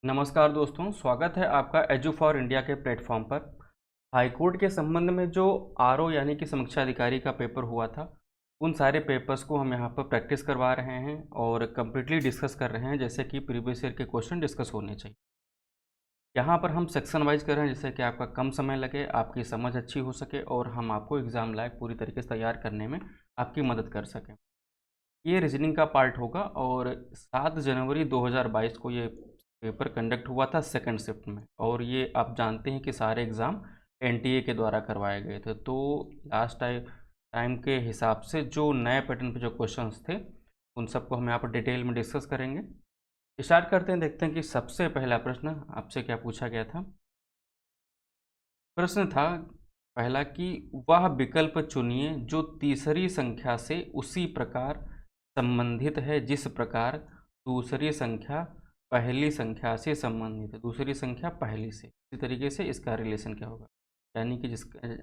नमस्कार दोस्तों, स्वागत है आपका एजू फॉर इंडिया के प्लेटफॉर्म पर। हाईकोर्ट के संबंध में जो आरओ यानी कि समीक्षा अधिकारी का पेपर हुआ था, उन सारे पेपर्स को हम यहाँ पर प्रैक्टिस करवा रहे हैं और कम्प्लीटली डिस्कस कर रहे हैं, जैसे कि प्रीवियस ईयर के क्वेश्चन डिस्कस होने चाहिए। यहाँ पर हम सेक्शन वाइज कर रहे हैं, जिससे कि आपका कम समय लगे, आपकी समझ अच्छी हो सके और हम आपको एग्ज़ाम लायक पूरी तरीके से तैयार करने में आपकी मदद कर सकें। ये रीजनिंग का पार्ट होगा और 7 जनवरी 2022 को ये पेपर कंडक्ट हुआ था सेकंड शिफ्ट में, और ये आप जानते हैं कि सारे एग्ज़ाम एनटीए के द्वारा करवाए गए थे। तो लास्ट टाइम के हिसाब से जो नए पैटर्न पे जो क्वेश्चंस थे, उन सबको हम यहाँ पर डिटेल में डिस्कस करेंगे। स्टार्ट करते हैं, देखते हैं कि सबसे पहला प्रश्न आपसे क्या पूछा गया था। प्रश्न था पहला कि वह विकल्प चुनिए जो तीसरी संख्या से उसी प्रकार संबंधित है जिस प्रकार दूसरी संख्या पहली संख्या से संबंधित है। दूसरी संख्या पहली से, इसी तरीके से इसका रिलेशन क्या होगा, यानी कि जिसका ये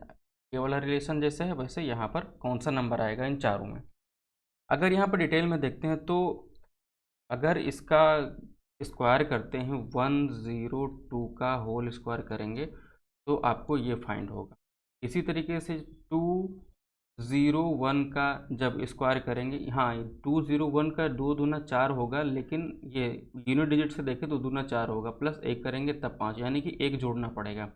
वाला रिलेशन जैसे है वैसे यहाँ पर कौन सा नंबर आएगा इन चारों में। अगर यहाँ पर डिटेल में देखते हैं तो अगर इसका स्क्वायर करते हैं 102 का होल स्क्वायर करेंगे तो आपको ये फाइंड होगा। इसी तरीके से 201 का जब स्क्वायर करेंगे, हाँ 201 का 2 दूना 4 होगा, लेकिन ये यूनिट डिजिट से देखें तो दूना 4 होगा, प्लस 1 करेंगे तब 5, यानी कि 1 जोड़ना पड़ेगा।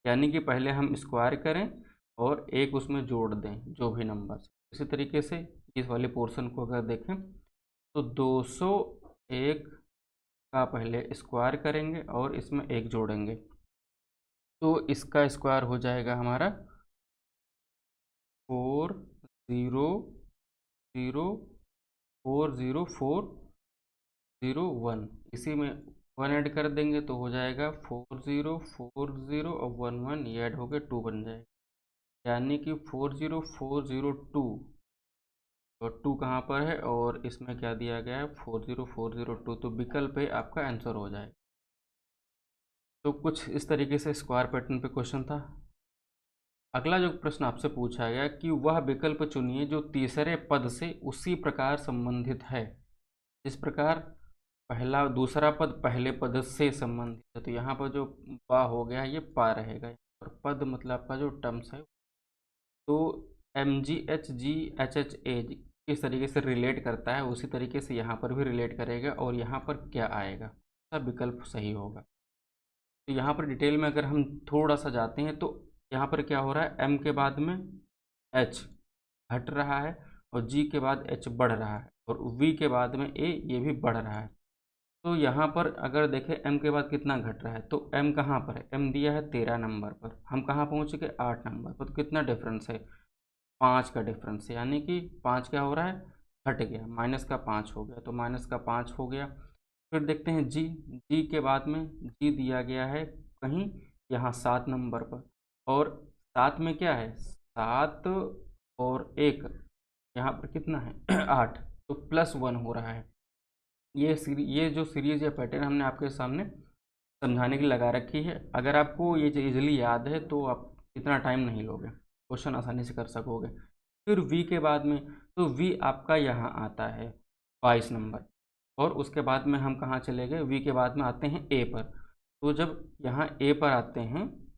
यानी कि पहले हम स्क्वायर करें और 1 उसमें जोड़ दें जो भी नंबर। इसी तरीके से इस वाले पोर्शन को अगर देखें तो 201 का पहले स्क्वायर करेंगे और इसमें 1 जोड़ेंगे, तो इसका स्क्वायर हो जाएगा हमारा 400401। इसी में 1 ऐड कर देंगे तो हो जाएगा 4040 और 11 ये ऐड होकर 2 बन जाएगा, यानी कि 40402। और 2 कहाँ पर है और इसमें क्या दिया गया है 40402, तो विकल्प है आपका आंसर हो जाएगा। तो कुछ इस तरीके से स्क्वायर पैटर्न पे क्वेश्चन था। अगला जो प्रश्न आपसे पूछा गया कि वह विकल्प चुनिए जो तीसरे पद से उसी प्रकार संबंधित है जिस प्रकार पहला दूसरा पद पहले पद से संबंधित है। तो यहाँ पर जो पा हो गया ये पा रहेगा, और पद मतलब आपका जो टर्म्स है, तो M G H G H H A किस तरीके से रिलेट करता है उसी तरीके से यहाँ पर भी रिलेट करेगा, और यहाँ पर क्या आएगा, सब विकल्प सही होगा। तो यहाँ पर डिटेल में अगर हम थोड़ा सा जाते हैं तो यहाँ पर क्या हो रहा है, एम के बाद में एच घट रहा है और जी के बाद एच बढ़ रहा है और वी के बाद में ए ये भी बढ़ रहा है। तो यहाँ पर अगर देखें एम के बाद कितना घट रहा है, तो एम कहाँ पर है, एम दिया है 13 नंबर पर, हम कहाँ पहुँच गए 8 नंबर पर, तो कितना डिफरेंस है 5 का डिफरेंस है, यानी कि 5 क्या हो रहा है घट गया, माइनस का 5 हो गया, तो माइनस का 5 हो गया। फिर देखते हैं जी, जी के बाद में जी दिया गया है कहीं यहाँ 7 नंबर पर, और 7 में क्या है 7 और 1 यहाँ पर कितना है 8, तो +1 हो रहा है। ये जो सीरीज या पैटर्न हमने आपके सामने समझाने के लिए लगा रखी है। अगर आपको ये इजीली याद है तो आप इतना टाइम नहीं लोगे, क्वेश्चन आसानी से कर सकोगे। फिर वी के बाद में, तो वी आपका यहाँ आता है 22 नंबर, और उसके बाद में हम कहाँ चले गए, वी के बाद में आते हैं ए पर। तो जब यहाँ ए पर आते हैं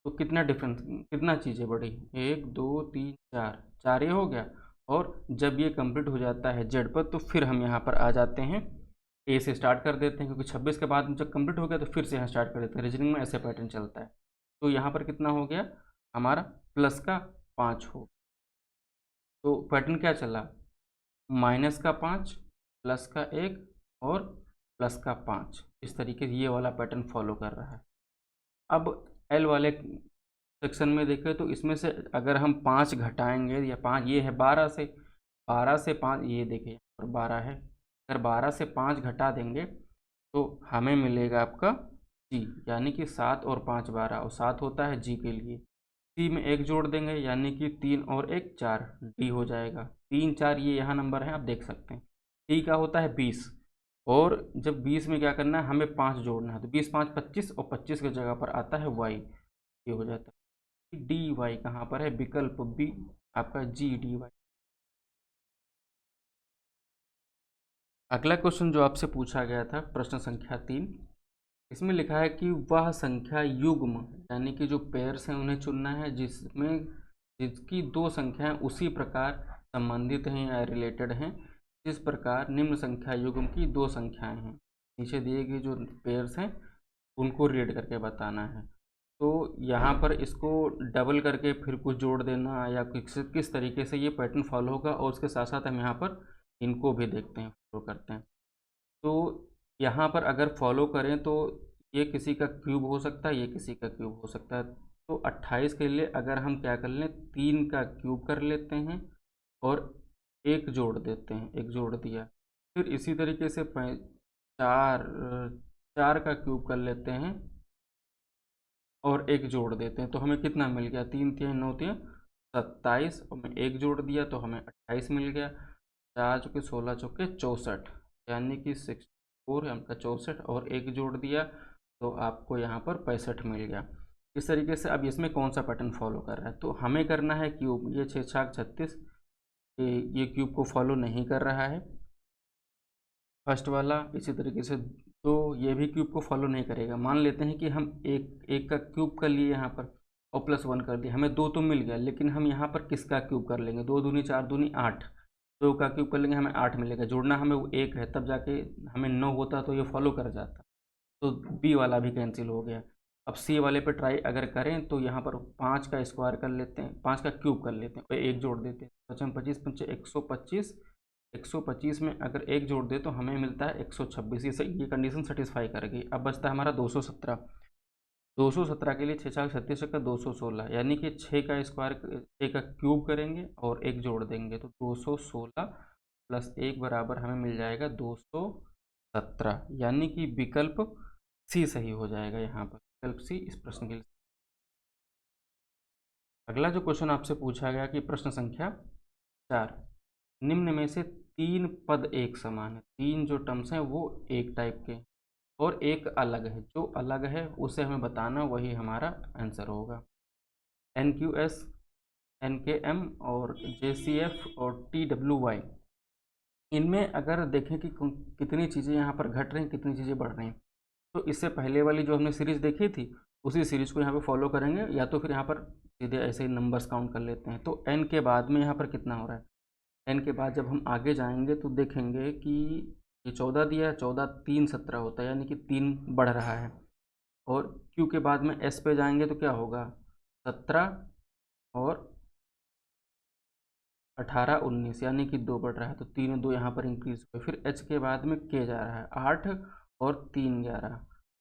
तो कितना डिफरेंस, कितना चीज़ें बढ़ी, 1 2 3 4, 4 ये हो गया। और जब ये कंप्लीट हो जाता है जेड पर, तो फिर हम यहाँ पर आ जाते हैं, ए से स्टार्ट कर देते हैं, क्योंकि 26 के बाद जब कंप्लीट हो गया तो फिर से यहाँ स्टार्ट कर देते हैं। रीजनिंग में ऐसे पैटर्न चलता है। तो यहाँ पर कितना हो गया हमारा प्लस का 5 हो, तो पैटर्न क्या चला, -5 प्लस का 1 और प्लस का 5, इस तरीके से ये वाला पैटर्न फॉलो कर रहा है। अब एल वाले सेक्शन में देखें तो इसमें से अगर हम 5 घटाएंगे, या 5 ये है 12 से 5 ये देखिए यहाँ पर 12 है, अगर 12 से 5 घटा देंगे तो हमें मिलेगा आपका जी, यानी कि 7 और 5 12, और 7 होता है जी के लिए। सी में 1 जोड़ देंगे, यानी कि 3 और 1 4, डी हो जाएगा 3 4, ये यहाँ नंबर है आप देख सकते हैं। डी का होता है 20, और जब 20 में क्या करना है हमें 5 जोड़ना है, तो 20 5 25, और 25 की जगह पर आता है वाई, ये हो जाता है। डी वाई कहाँ पर है, विकल्प बी आपका जी डी वाई। अगला क्वेश्चन जो आपसे पूछा गया था प्रश्न संख्या 3, इसमें लिखा है कि वह संख्या युग्म यानी कि जो पेयर्स हैं उन्हें चुनना है जिसकी दो संख्याएं उसी प्रकार संबंधित हैं या रिलेटेड हैं जिस प्रकार निम्न संख्या युग्म की दो संख्याएं हैं। नीचे दिए गए जो पेयर्स हैं उनको रीड करके बताना है। तो यहाँ पर इसको डबल करके फिर कुछ जोड़ देना या किस तरीके से ये पैटर्न फॉलो होगा, और उसके साथ साथ हम यहाँ पर इनको भी देखते हैं, फॉलो करते हैं। तो यहाँ पर अगर फॉलो करें तो ये किसी का क्यूब हो सकता है, ये किसी का क्यूब हो सकता है। तो 28 के लिए अगर हम क्या कर लें, 3 का क्यूब कर लेते हैं और एक जोड़ देते हैं, एक जोड़ दिया। फिर इसी तरीके से 4 का क्यूब कर लेते हैं और एक जोड़ देते हैं। तो हमें कितना मिल गया, 3 3 9 3 27, और मैं एक जोड़ दिया तो हमें 28 मिल गया। 4 चौके 16 चौके 64, यानी कि 64 हमका 64, और एक जोड़ दिया तो आपको यहाँ पर 65 मिल गया। इस तरीके से अब इसमें कौन सा पैटर्न फॉलो कर रहा है, तो हमें करना है क्यूब। ये 6 6 36 ये क्यूब को फॉलो नहीं कर रहा है फर्स्ट वाला। इसी तरीके से तो ये भी क्यूब को फॉलो नहीं करेगा। मान लेते हैं कि हम एक का क्यूब कर लिए यहाँ पर और +1 कर दिया, हमें 2 तो मिल गया, लेकिन हम यहाँ पर किसका क्यूब कर लेंगे, 2 दूनी 4 दूनी 8, 2 का क्यूब कर लेंगे, हमें 8 मिलेगा। जोड़ना हमें वो 1 है, तब जाके हमें 9 होता तो ये फॉलो कर जाता। तो बी वाला भी कैंसिल हो गया। अब सी वाले पे ट्राई अगर करें तो यहाँ पर 5 का स्क्वायर कर लेते हैं, 5 का क्यूब कर लेते हैं और एक जोड़ देते हैं। 25 25 पंचे 125, 125 में अगर एक जोड़ दे तो हमें मिलता है 126। ये कंडीशन सेटिस्फाई कर गई। अब बचता है हमारा 217। 217 के लिए 6 4 36 का 216, यानी कि 6 का स्क्वायर 6 का क्यूब करेंगे और एक जोड़ देंगे तो 216 प्लस 1 बराबर हमें मिल जाएगा 217, यानी कि विकल्प सी सही हो जाएगा यहाँ पर, विकल्प सी इस प्रश्न के लिए। अगला जो क्वेश्चन आपसे पूछा गया कि प्रश्न संख्या 4, निम्न में से 3 पद एक समान है। 3 जो टर्म्स हैं वो एक टाइप के और एक अलग है। जो अलग है उसे हमें बताना, वही हमारा आंसर होगा। NQS, NKM और JCF और TWY, इनमें अगर देखें कि कितनी चीज़ें यहाँ पर घट रही हैं, कितनी चीज़ें बढ़ रही हैं, तो इससे पहले वाली जो हमने सीरीज़ देखी थी उसी सीरीज़ को यहाँ पे फॉलो करेंगे, या तो फिर यहाँ पर सीधे ऐसे ही नंबर्स काउंट कर लेते हैं। तो n के बाद में यहाँ पर कितना हो रहा है, n के बाद जब हम आगे जाएंगे तो देखेंगे कि ये 14 दिया है, 14 3 17 होता है, यानी कि 3 बढ़ रहा है। और q के बाद में s पे जाएंगे तो क्या होगा, 17 और 18 19, यानी कि 2 बढ़ रहा है, तो 3 2 यहाँ पर इंक्रीज हुए। फिर h के बाद में k जा रहा है 8 और 3 11,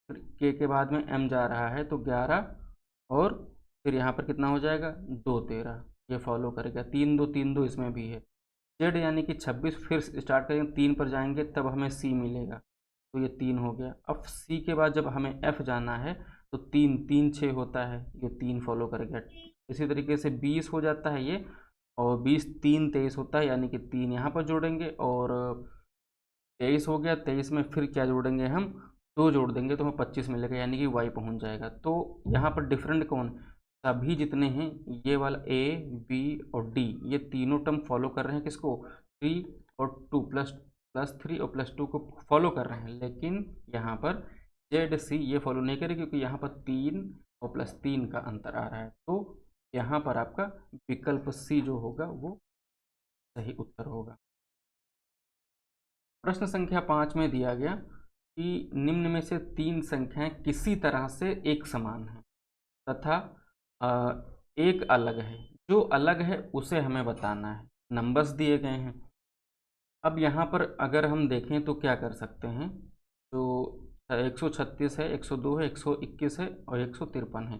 फिर k के बाद में m जा रहा है तो 11, और फिर यहाँ पर कितना हो जाएगा 2 13, ये फॉलो करेगा। 3 2 3 2 इसमें भी है। z यानी कि 26, फिर स्टार्ट करेंगे 3 पर जाएंगे तब हमें c मिलेगा, तो ये 3 हो गया। अब c के बाद जब हमें f जाना है तो 3 3 6 होता है, ये 3 फॉलो करेगा। इसी तरीके से 20 हो जाता है ये, और 20 3 23 होता है, यानी कि 3 यहाँ पर जोड़ेंगे, और 23 हो गया। 23 में फिर क्या जोड़ेंगे हम, 2 जोड़ देंगे तो हमें 25 मिलेगा, यानी कि y पहुँच जाएगा। तो यहाँ पर डिफरेंट कौन, सभी जितने हैं ये वाला a b और d, ये तीनों टर्म फॉलो कर रहे हैं किसको, 3 और 2 +3 और +2 को फॉलो कर रहे हैं। लेकिन यहाँ पर z c ये फॉलो नहीं करे, क्योंकि यहाँ पर 3 और +3 का अंतर आ रहा है। तो यहाँ पर आपका विकल्प सी जो होगा वो सही उत्तर होगा। प्रश्न संख्या 5 में दिया गया कि निम्न में से 3 संख्याएं किसी तरह से एक समान हैं तथा एक अलग है। जो अलग है उसे हमें बताना है। नंबर्स दिए गए हैं। अब यहाँ पर अगर हम देखें तो क्या कर सकते हैं, तो 136 है, 102 है, 121 है और 153 है।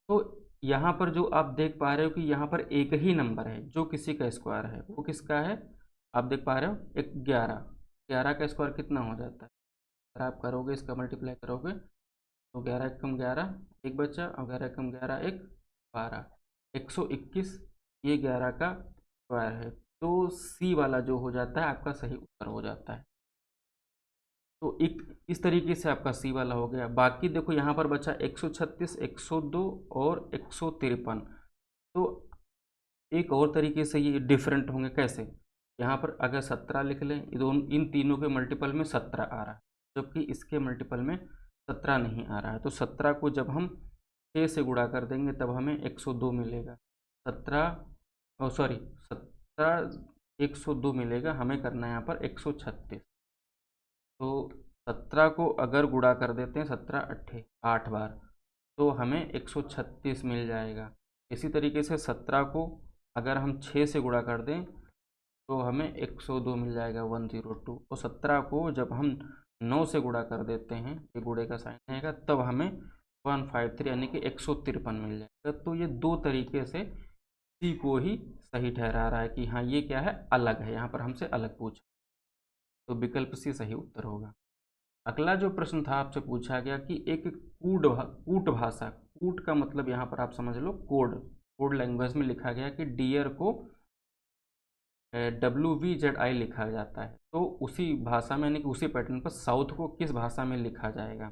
तो यहाँ पर जो आप देख पा रहे हो कि यहाँ पर एक ही नंबर है जो किसी का स्क्वायर है, वो किसका है, आप देख पा रहे हो, 11। 11 का स्क्वायर कितना हो जाता है, अगर आप करोगे इसका मल्टीप्लाई करोगे तो 11 एकम 11 एक बच्चा, और 11 एकम 11 एक 12, 121, ये 11 का स्क्वायर है। तो सी वाला जो हो जाता है आपका सही उत्तर हो जाता है। तो एक इस तरीके से आपका सी वाला हो गया। बाकी देखो यहाँ पर बचा 136, 102 और 153। तो एक और तरीके से ये डिफरेंट होंगे, कैसे, यहाँ पर अगर 17 लिख लें, इन तीनों के मल्टीपल में 17 आ रहा है, जबकि इसके मल्टीपल में 17 नहीं आ रहा है। तो 17 को जब हम 6 से गुणा कर देंगे तब हमें 102 मिलेगा। 102 मिलेगा, हमें करना है यहाँ पर 136। तो 17 को अगर गुणा कर देते हैं 17 अट्ठे 8 बार, तो हमें 136 मिल जाएगा। इसी तरीके से 17 को अगर हम 6 से गुणा कर दें तो हमें 102 मिल जाएगा, 102। और 17 को जब हम 9 से गुणा कर देते हैं, ये गुणे का साइन आएगा, तब हमें 153 यानी कि 153 मिल जाएगा। तो ये दो तरीके से सी को ही सही ठहरा रहा है कि हाँ ये क्या है, अलग है, यहाँ पर हमसे अलग पूछा। तो विकल्प सी सही उत्तर होगा। अगला जो प्रश्न था आपसे पूछा गया कि एक कूट भाषा, कूट का मतलब यहाँ पर आप समझ लो कोड लैंग्वेज में लिखा गया कि डियर को WVZI लिखा जाता है। तो उसी भाषा में यानी कि उसी पैटर्न पर साउथ को किस भाषा में लिखा जाएगा।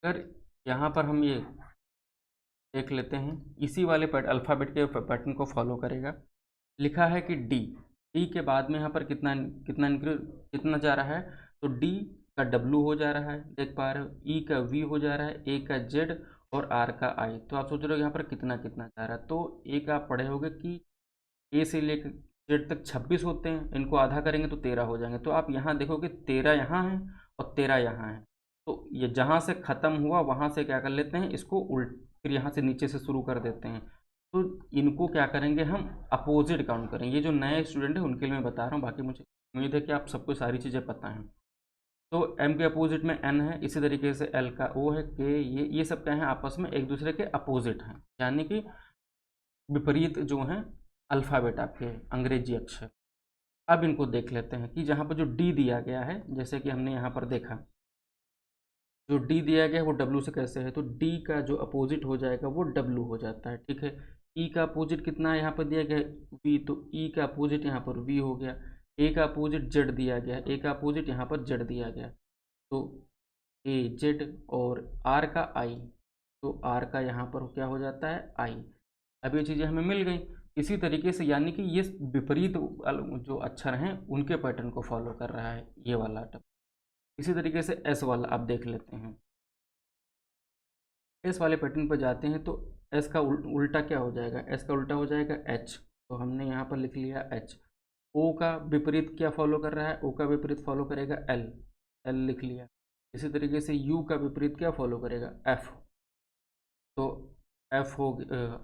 अगर यहाँ पर हम ये देख लेते हैं, इसी वाले अल्फ़ाबेट के पैटर्न को फॉलो करेगा। लिखा है कि डी के बाद में यहाँ पर कितना जा रहा है, तो डी का W हो जा रहा है, देख पा रहे हो, ई का V हो जा रहा है, ए का Z और आर का I। तो आप सोच रहे हो यहाँ पर कितना कितना जा रहा है। तो एक आप पढ़े होगे कि ए से लेकर जेड तक 26 होते हैं, इनको आधा करेंगे तो 13 हो जाएंगे। तो आप यहाँ देखोगे 13 यहाँ है और 13 यहाँ है। तो ये जहाँ से ख़त्म हुआ वहाँ से क्या कर लेते हैं, इसको फिर यहाँ से नीचे से शुरू कर देते हैं। तो इनको क्या करेंगे, हम अपोजिट काउंट करेंगे। ये जो नए स्टूडेंट है उनके लिए मैं बता रहा हूँ, बाकी मुझे उम्मीद है कि आप सबको सारी चीज़ें पता हैं। तो एम के अपोजिट में एन है, इसी तरीके से एल का ओ है, के, ये सब क्या है, आपस में एक दूसरे के अपोजिट हैं, यानी कि विपरीत जो हैं अल्फ़ाबेट आपके अंग्रेजी अक्षर। अब इनको देख लेते हैं कि जहाँ पर जो डी दिया गया है, जैसे कि हमने यहाँ पर देखा जो डी दिया गया है वो डब्ल्यू से कैसे है, तो डी का जो अपोजिट हो जाएगा वो डब्ल्यू हो जाता है, ठीक है। ई का अपोजिट कितना है, यहाँ पर दिया गया है वी, तो ई का अपोजिट यहाँ पर वी हो गया। ए का अपोजिट जेड दिया गया है, ए का अपोजिट यहाँ पर जेड दिया गया, तो ए जेड। और आर का आई, तो आर का यहाँ पर क्या हो जाता है, आई। अब ये चीज़ें हमें मिल गई। इसी तरीके से यानी कि ये विपरीत जो अक्षर हैं उनके पैटर्न को फॉलो कर रहा है ये वाला टप। इसी तरीके से एस वाला आप देख लेते हैं, एस वाले पैटर्न पर जाते हैं तो एस का उल्टा क्या हो जाएगा, एस का उल्टा हो जाएगा एच, तो हमने यहाँ पर लिख लिया एच। ओ का विपरीत क्या फॉलो कर रहा है, ओ का विपरीत फॉलो करेगा एल, एल लिख लिया। इसी तरीके से यू का विपरीत क्या फॉलो करेगा, एफ, तो एफ हो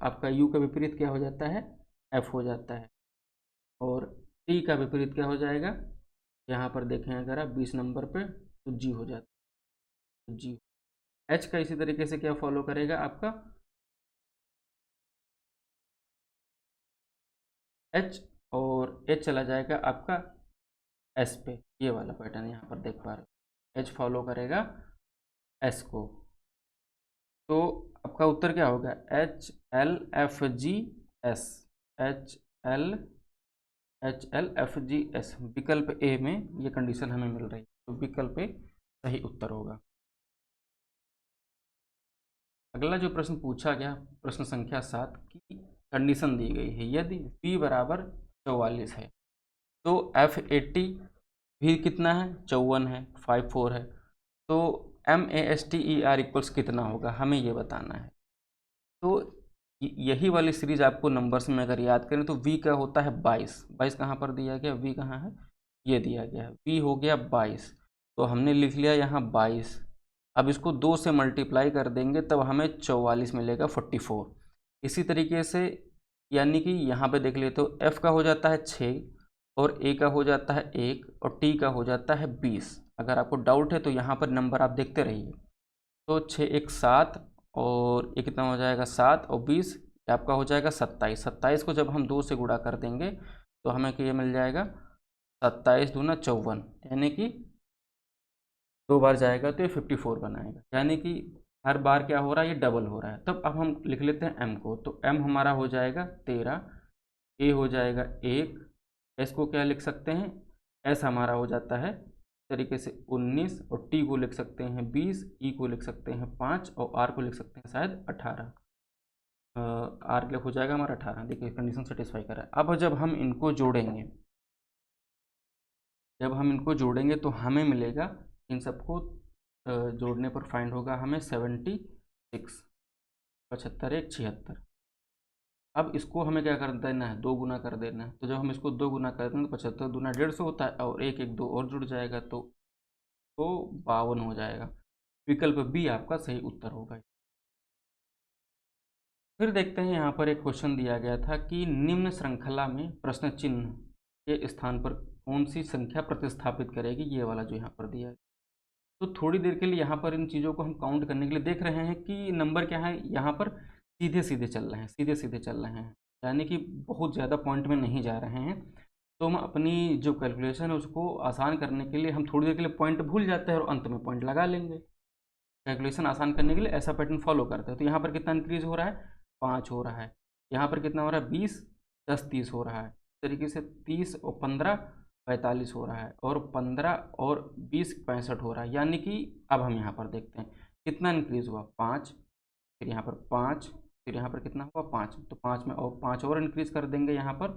आपका यू का विपरीत क्या हो जाता है, एफ हो जाता है। और टी का विपरीत क्या हो जाएगा, यहाँ पर देखें अगर आप 20 नंबर पे, तो जी हो जाता है, जी। एच का इसी तरीके से क्या फॉलो करेगा आपका, एच, और एच चला जाएगा आपका एस पे, ये वाला पैटर्न यहाँ पर देख पा रहे हो, एच फॉलो करेगा एस को। तो आपका उत्तर क्या होगा, H L F G S, H L F G S. विकल्प ए में ये कंडीशन हमें मिल रही है, तो विकल्प ए सही उत्तर होगा। अगला जो प्रश्न पूछा गया, प्रश्न संख्या 7 की कंडीशन दी गई है, यदि v बराबर 44 है तो F80 भी कितना है, 54 है, 54 है, तो MASTER इक्वल्स कितना होगा, हमें ये बताना है। तो यही वाली सीरीज आपको नंबर्स में अगर याद करें तो v का होता है 22, 22 कहाँ पर दिया गया, v कहाँ है, ये दिया गया है, v हो गया 22, तो हमने लिख लिया यहाँ 22। अब इसको 2 से मल्टीप्लाई कर देंगे तब हमें 44 मिलेगा, 44। इसी तरीके से यानी कि यहाँ पे देख लेते तो f का हो जाता है 6 और a का हो जाता है 1 और t का हो जाता है 20। अगर आपको डाउट है तो यहाँ पर नंबर आप देखते रहिए। तो 6 1 7 और ये कितना हो जाएगा 7 और 20, आपका हो जाएगा 27। 27 को जब हम 2 से गुणा कर देंगे तो हमें ये मिल जाएगा 27 दूना 54, यानी कि 2 बार जाएगा तो ये 54 बनाएगा, यानी कि हर बार क्या हो रहा है, ये डबल हो रहा है। तब अब हम लिख लेते हैं m को, तो m हमारा हो जाएगा 13, a हो जाएगा 1, s को क्या लिख सकते हैं, s हमारा हो जाता है तरीके से 19 और t को लिख सकते हैं 20, e को लिख सकते हैं 5 और r को लिख सकते हैं शायद 18। आर के लिए हो जाएगा हमारा 18। देखिए कंडीशन सेटिस्फाई कर रहा है। अब जब हम इनको जोड़ेंगे तो हमें मिलेगा, इन सबको जोड़ने पर फाइंड होगा हमें 76, 75 1 76। अब इसको हमें क्या कर देना है, 2 गुना कर देना है। तो जब हम इसको 2 गुना कर देंगे तो 75 दूना 150 होता है, और 1 1 2 और जुड़ जाएगा तो 52 हो जाएगा। विकल्प बी आपका सही उत्तर होगा। फिर देखते हैं, यहाँ पर एक क्वेश्चन दिया गया था कि निम्न श्रृंखला में प्रश्न चिन्ह के स्थान पर कौन सी संख्या प्रतिस्थापित करेगी, ये वाला जो यहाँ पर दिया है। तो थोड़ी देर के लिए यहाँ पर इन चीज़ों को हम काउंट करने के लिए देख रहे हैं कि नंबर क्या है, यहाँ पर सीधे सीधे चल रहे हैं, सीधे सीधे चल रहे हैं, यानी कि बहुत ज़्यादा पॉइंट में नहीं जा रहे हैं। तो हम अपनी जो कैलकुलेशन है उसको आसान करने के लिए हम थोड़ी देर के लिए पॉइंट भूल जाते हैं और अंत में पॉइंट लगा लेंगे। कैलकुलेशन आसान करने के लिए ऐसा पैटर्न फॉलो करते हैं। तो यहाँ पर कितना इंक्रीज हो रहा है, 5 हो रहा है। यहाँ पर कितना हो रहा है, 20 10 30 हो रहा है। इस तरीके से 30 और 15 45 हो रहा है, और 15 और 20 65 हो रहा है। यानी कि अब हम यहाँ पर देखते हैं कितना इंक्रीज हुआ, 5, फिर यहाँ पर 5, फिर यहाँ पर कितना हुआ 5, तो 5 में और 5 और इंक्रीज कर देंगे यहाँ पर।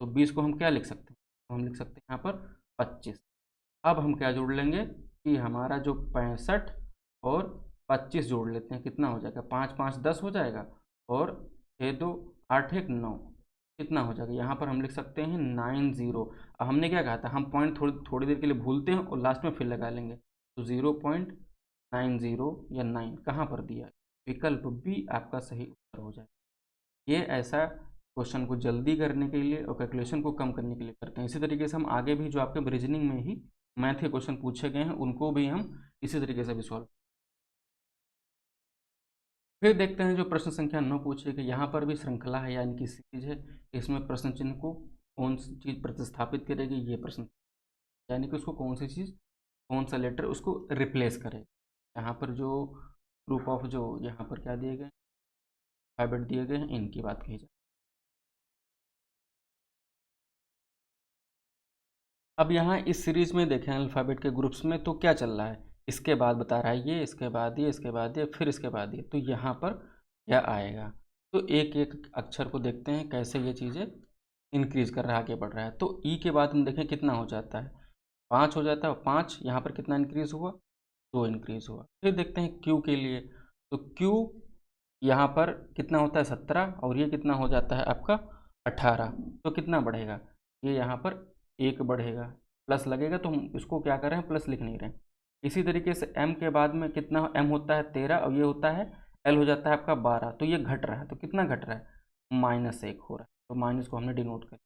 तो 20 को हम क्या लिख सकते हैं, तो हम लिख सकते हैं यहाँ पर 25। अब हम क्या जोड़ लेंगे कि हमारा जो 65 और 25 जोड़ लेते हैं, कितना हो जाएगा, 5 5 10 हो जाएगा, और 6 2 8 1 9, कितना हो जाएगा, यहाँ पर हम लिख सकते हैं 90। अब हमने क्या कहा था, हम पॉइंट थोड़ी देर के लिए भूलते हैं और लास्ट में फिर लगा लेंगे। तो 0.90 या 9 कहाँ पर दिया है, विकल्प बी आपका सही उत्तर हो जाएगा। ये ऐसा क्वेश्चन को जल्दी करने के लिए और कैलकुलेशन को कम करने के लिए करते हैं। इसी तरीके से हम आगे भी जो आपके रीजनिंग में ही मैथ के क्वेश्चन पूछे गए हैं उनको भी हम इसी तरीके से भी सॉल्व। फिर देखते हैं जो प्रश्न संख्या 9 पूछे गए, यहाँ पर भी श्रृंखला है यानी कि सीरीज है। इसमें प्रश्न चिन्ह को कौन सी चीज़ प्रतिस्थापित करेगी, ये प्रश्न, यानी कि उसको कौन सी चीज़, कौन सा लेटर उसको रिप्लेस करेगा। यहाँ पर जो प्रूफ ऑफ जो यहाँ पर क्या दिए गए, अल्फाबेट दिए गए हैं, इनकी बात कही जाए। अब यहाँ इस सीरीज में देखें अल्फ़ाबेट के ग्रुप्स में तो क्या चल रहा है, इसके बाद बता रहा है ये, इसके बाद ये, इसके बाद ये, फिर इसके बाद ये, तो यहाँ पर क्या आएगा। तो एक एक अक्षर को देखते हैं कैसे ये चीज़ें इंक्रीज कर रहा है, आगे बढ़ रहा है। तो ई के बाद हम देखें कितना हो जाता है, 5 हो जाता है, 5 यहाँ पर कितना इंक्रीज हुआ, 2 इंक्रीज हुआ। फिर देखते हैं क्यू के लिए, तो क्यू यहाँ पर कितना होता है 17, और ये कितना हो जाता है आपका 18, तो कितना बढ़ेगा, ये यहाँ पर 1 बढ़ेगा, प्लस लगेगा, तो हम इसको क्या कर रहे हैं, प्लस लिख नहीं रहे हैं। इसी तरीके से m के बाद में कितना, m होता है 13, और ये होता है l हो जाता है आपका 12, तो ये घट रहा है, तो कितना घट रहा है, -1 हो रहा है, तो माइनस को हमने डिनोट कर।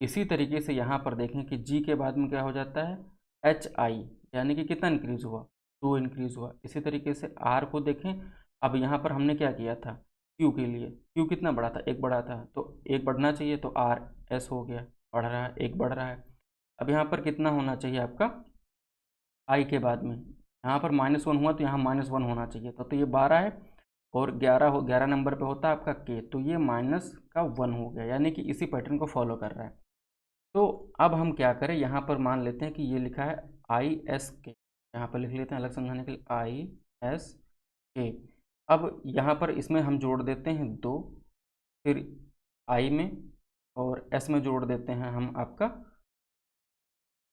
इसी तरीके से यहाँ पर देखें कि g के बाद में क्या हो जाता है hi, यानी कि कितना इंक्रीज हुआ, 2 इंक्रीज हुआ। इसी तरीके से r को देखें, अब यहाँ पर हमने क्या किया था, q के लिए, q कितना बढ़ा था, 1 बढ़ा था, तो 1 बढ़ना चाहिए, तो r s हो गया, बढ़ रहा है, 1 बढ़ रहा है। अब यहाँ पर कितना होना चाहिए आपका i के बाद में, यहाँ पर -1 हुआ तो यहाँ -1 होना चाहिए था, तो ये 12 है, और 11 नंबर पे होता है आपका k, तो ये -1 हो गया, यानी कि इसी पैटर्न को फॉलो कर रहा है। तो अब हम क्या करें, यहाँ पर मान लेते हैं कि ये लिखा है ISK, यहाँ पर लिख लेते हैं अलग समझाने के लिए ISK। अब यहाँ पर इसमें हम जोड़ देते हैं 2, फिर I में और S में जोड़ देते हैं हम आपका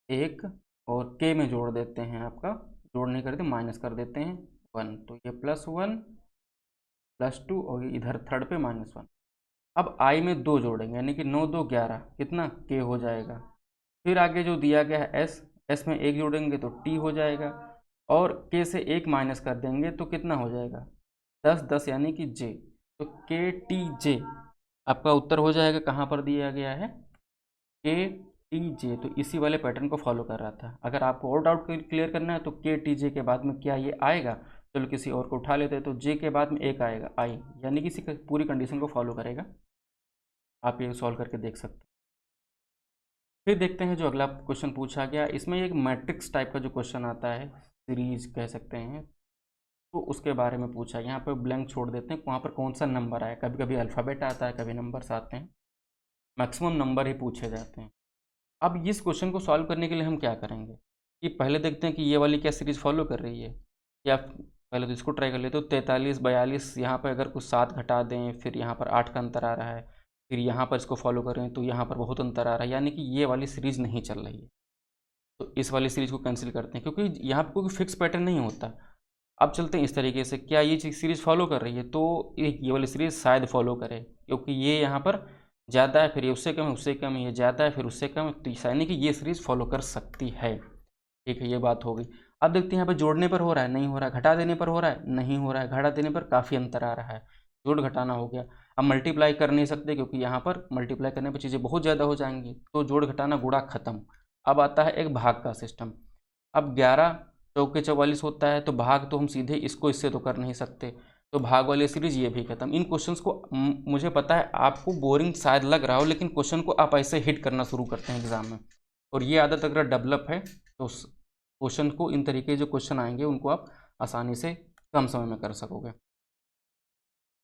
1, और K में जोड़ देते हैं आपका, जोड़ नहीं करते माइनस कर देते हैं 1, तो ये +1 +2, और इधर थर्ड पे -1। अब I में 2 जोड़ेंगे, यानी कि 9 2 11, कितना K हो जाएगा। फिर आगे जो दिया गया है S में 1 जोड़ेंगे तो T हो जाएगा, और K से 1 माइनस कर देंगे तो कितना हो जाएगा 10 10, यानी कि J, तो KTJ आपका उत्तर हो जाएगा। कहाँ पर दिया गया है, KTJ, तो इसी वाले पैटर्न को फॉलो कर रहा था। अगर आपको और डाउट क्लियर करना है तो KTJ के बाद में क्या ये आएगा, चलो किसी और को उठा लेते हैं, तो J के बाद में 1 आएगा I, यानी कि इसी पूरी कंडीशन को फॉलो करेगा। आप ये सॉल्व करके देख सकते हैं। फिर देखते हैं जो अगला क्वेश्चन पूछा गया, इसमें एक मैट्रिक्स टाइप का जो क्वेश्चन आता है, सीरीज कह सकते हैं, तो उसके बारे में पूछा है। यहाँ पर ब्लैंक छोड़ देते हैं, वहाँ पर कौन सा नंबर आया, कभी कभी अल्फ़ाबेट आता है, कभी नंबर्स आते हैं, मैक्सिमम नंबर ही पूछे जाते हैं। अब इस क्वेश्चन को सॉल्व करने के लिए हम क्या करेंगे कि पहले देखते हैं कि ये वाली क्या सीरीज फॉलो कर रही है, या पहले तो इसको ट्राई कर लेते हो। 43 42 यहाँ पर अगर कुछ 7 घटा दें, फिर यहाँ पर 8 का अंतर आ रहा है, फिर यहाँ पर इसको फॉलो करें तो यहाँ पर बहुत अंतर आ रहा है, यानी कि ये वाली सीरीज़ नहीं चल रही है। तो इस वाली सीरीज़ को कैंसिल करते हैं, क्योंकि यहाँ पर कोई फिक्स पैटर्न नहीं होता। अब चलते हैं इस तरीके से, क्या ये सीरीज़ फॉलो कर रही है, तो ये वाली सीरीज़ शायद फॉलो करे, क्योंकि ये यहाँ पर ज़्यादा है, फिर ये उससे कम है, उससे कम है, ये ज़्यादा है, फिर उससे कम है, तो यानी कि ये सीरीज़ फॉलो कर सकती है। ठीक है, ये बात हो गई। अब देखते हैं यहाँ पर जोड़ने पर हो रहा है, नहीं हो रहा है, घटा देने पर हो रहा है, नहीं हो रहा है, घटा देने पर काफ़ी अंतर आ रहा है, जोड़ घटाना हो गया। अब मल्टीप्लाई कर नहीं सकते, क्योंकि यहाँ पर मल्टीप्लाई करने पर चीज़ें बहुत ज़्यादा हो जाएंगी, तो जोड़ घटाना गुणा खत्म। अब आता है एक भाग का सिस्टम। अब 11 चौके 44 होता है, तो भाग तो हम सीधे इसको इससे तो कर नहीं सकते, तो भाग वाली सीरीज ये भी खत्म। इन क्वेश्चंस को मुझे पता है आपको बोरिंग शायद लग रहा हो, लेकिन क्वेश्चन को आप ऐसे हिट करना शुरू करते हैं एग्जाम में, और ये आदत अगर डेवलप है तो क्वेश्चन को इन तरीके जो क्वेश्चन आएंगे उनको आप आसानी से कम समय में कर सकोगे।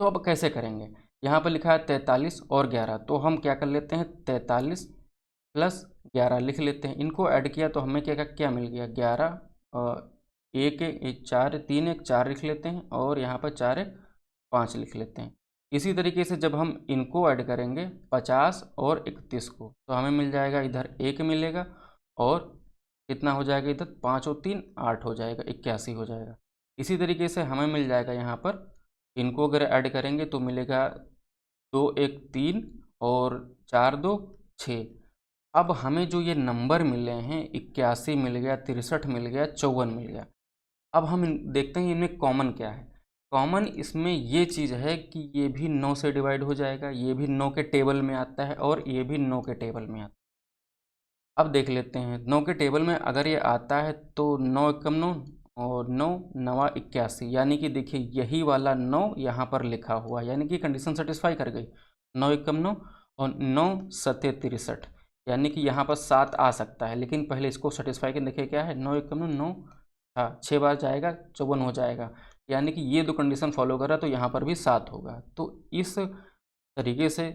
तो अब कैसे करेंगे, यहाँ पर लिखा है 43 और 11, तो हम क्या कर लेते हैं 43 प्लस 11 लिख लेते हैं। इनको ऐड किया तो हमें क्या मिल गया 11, एक एक 4 3 1 4 लिख लेते हैं, और यहाँ पर 4 1 5 लिख लेते हैं। इसी तरीके से जब हम इनको ऐड करेंगे 50 और 31 को, तो हमें मिल जाएगा इधर 1 मिलेगा, और कितना हो जाएगा इधर 5 और 3 8 हो जाएगा, 81 हो जाएगा। इसी तरीके से हमें मिल जाएगा यहाँ पर, इनको अगर ऐड करेंगे तो मिलेगा 2 1 3 और 4 2 6। अब हमें जो ये नंबर मिले हैं 81 मिल गया, 63 मिल गया, 54 मिल गया। अब हम देखते हैं इनमें कॉमन क्या है। कॉमन इसमें ये चीज़ है कि ये भी 9 से डिवाइड हो जाएगा, ये भी 9 के टेबल में आता है, और ये भी 9 के टेबल में आता है। अब देख लेते हैं 9 के टेबल में अगर ये आता है तो 9 एकम 9 और 9 9 81, यानी कि देखिए यही वाला 9 यहाँ पर लिखा हुआ, यानी कि कंडीशन सेटिस्फाई कर गई। 9 एकम 9 और 9 सत्ते 63, यानी कि यहाँ पर 7 आ सकता है, लेकिन पहले इसको सेटिस्फाई कर देखिए क्या है। 9 एकम 9 9, हाँ 6 बार जाएगा 54 हो जाएगा, यानी कि ये दो कंडीशन फॉलो कर रहा है, तो यहाँ पर भी 7 होगा। तो इस तरीके से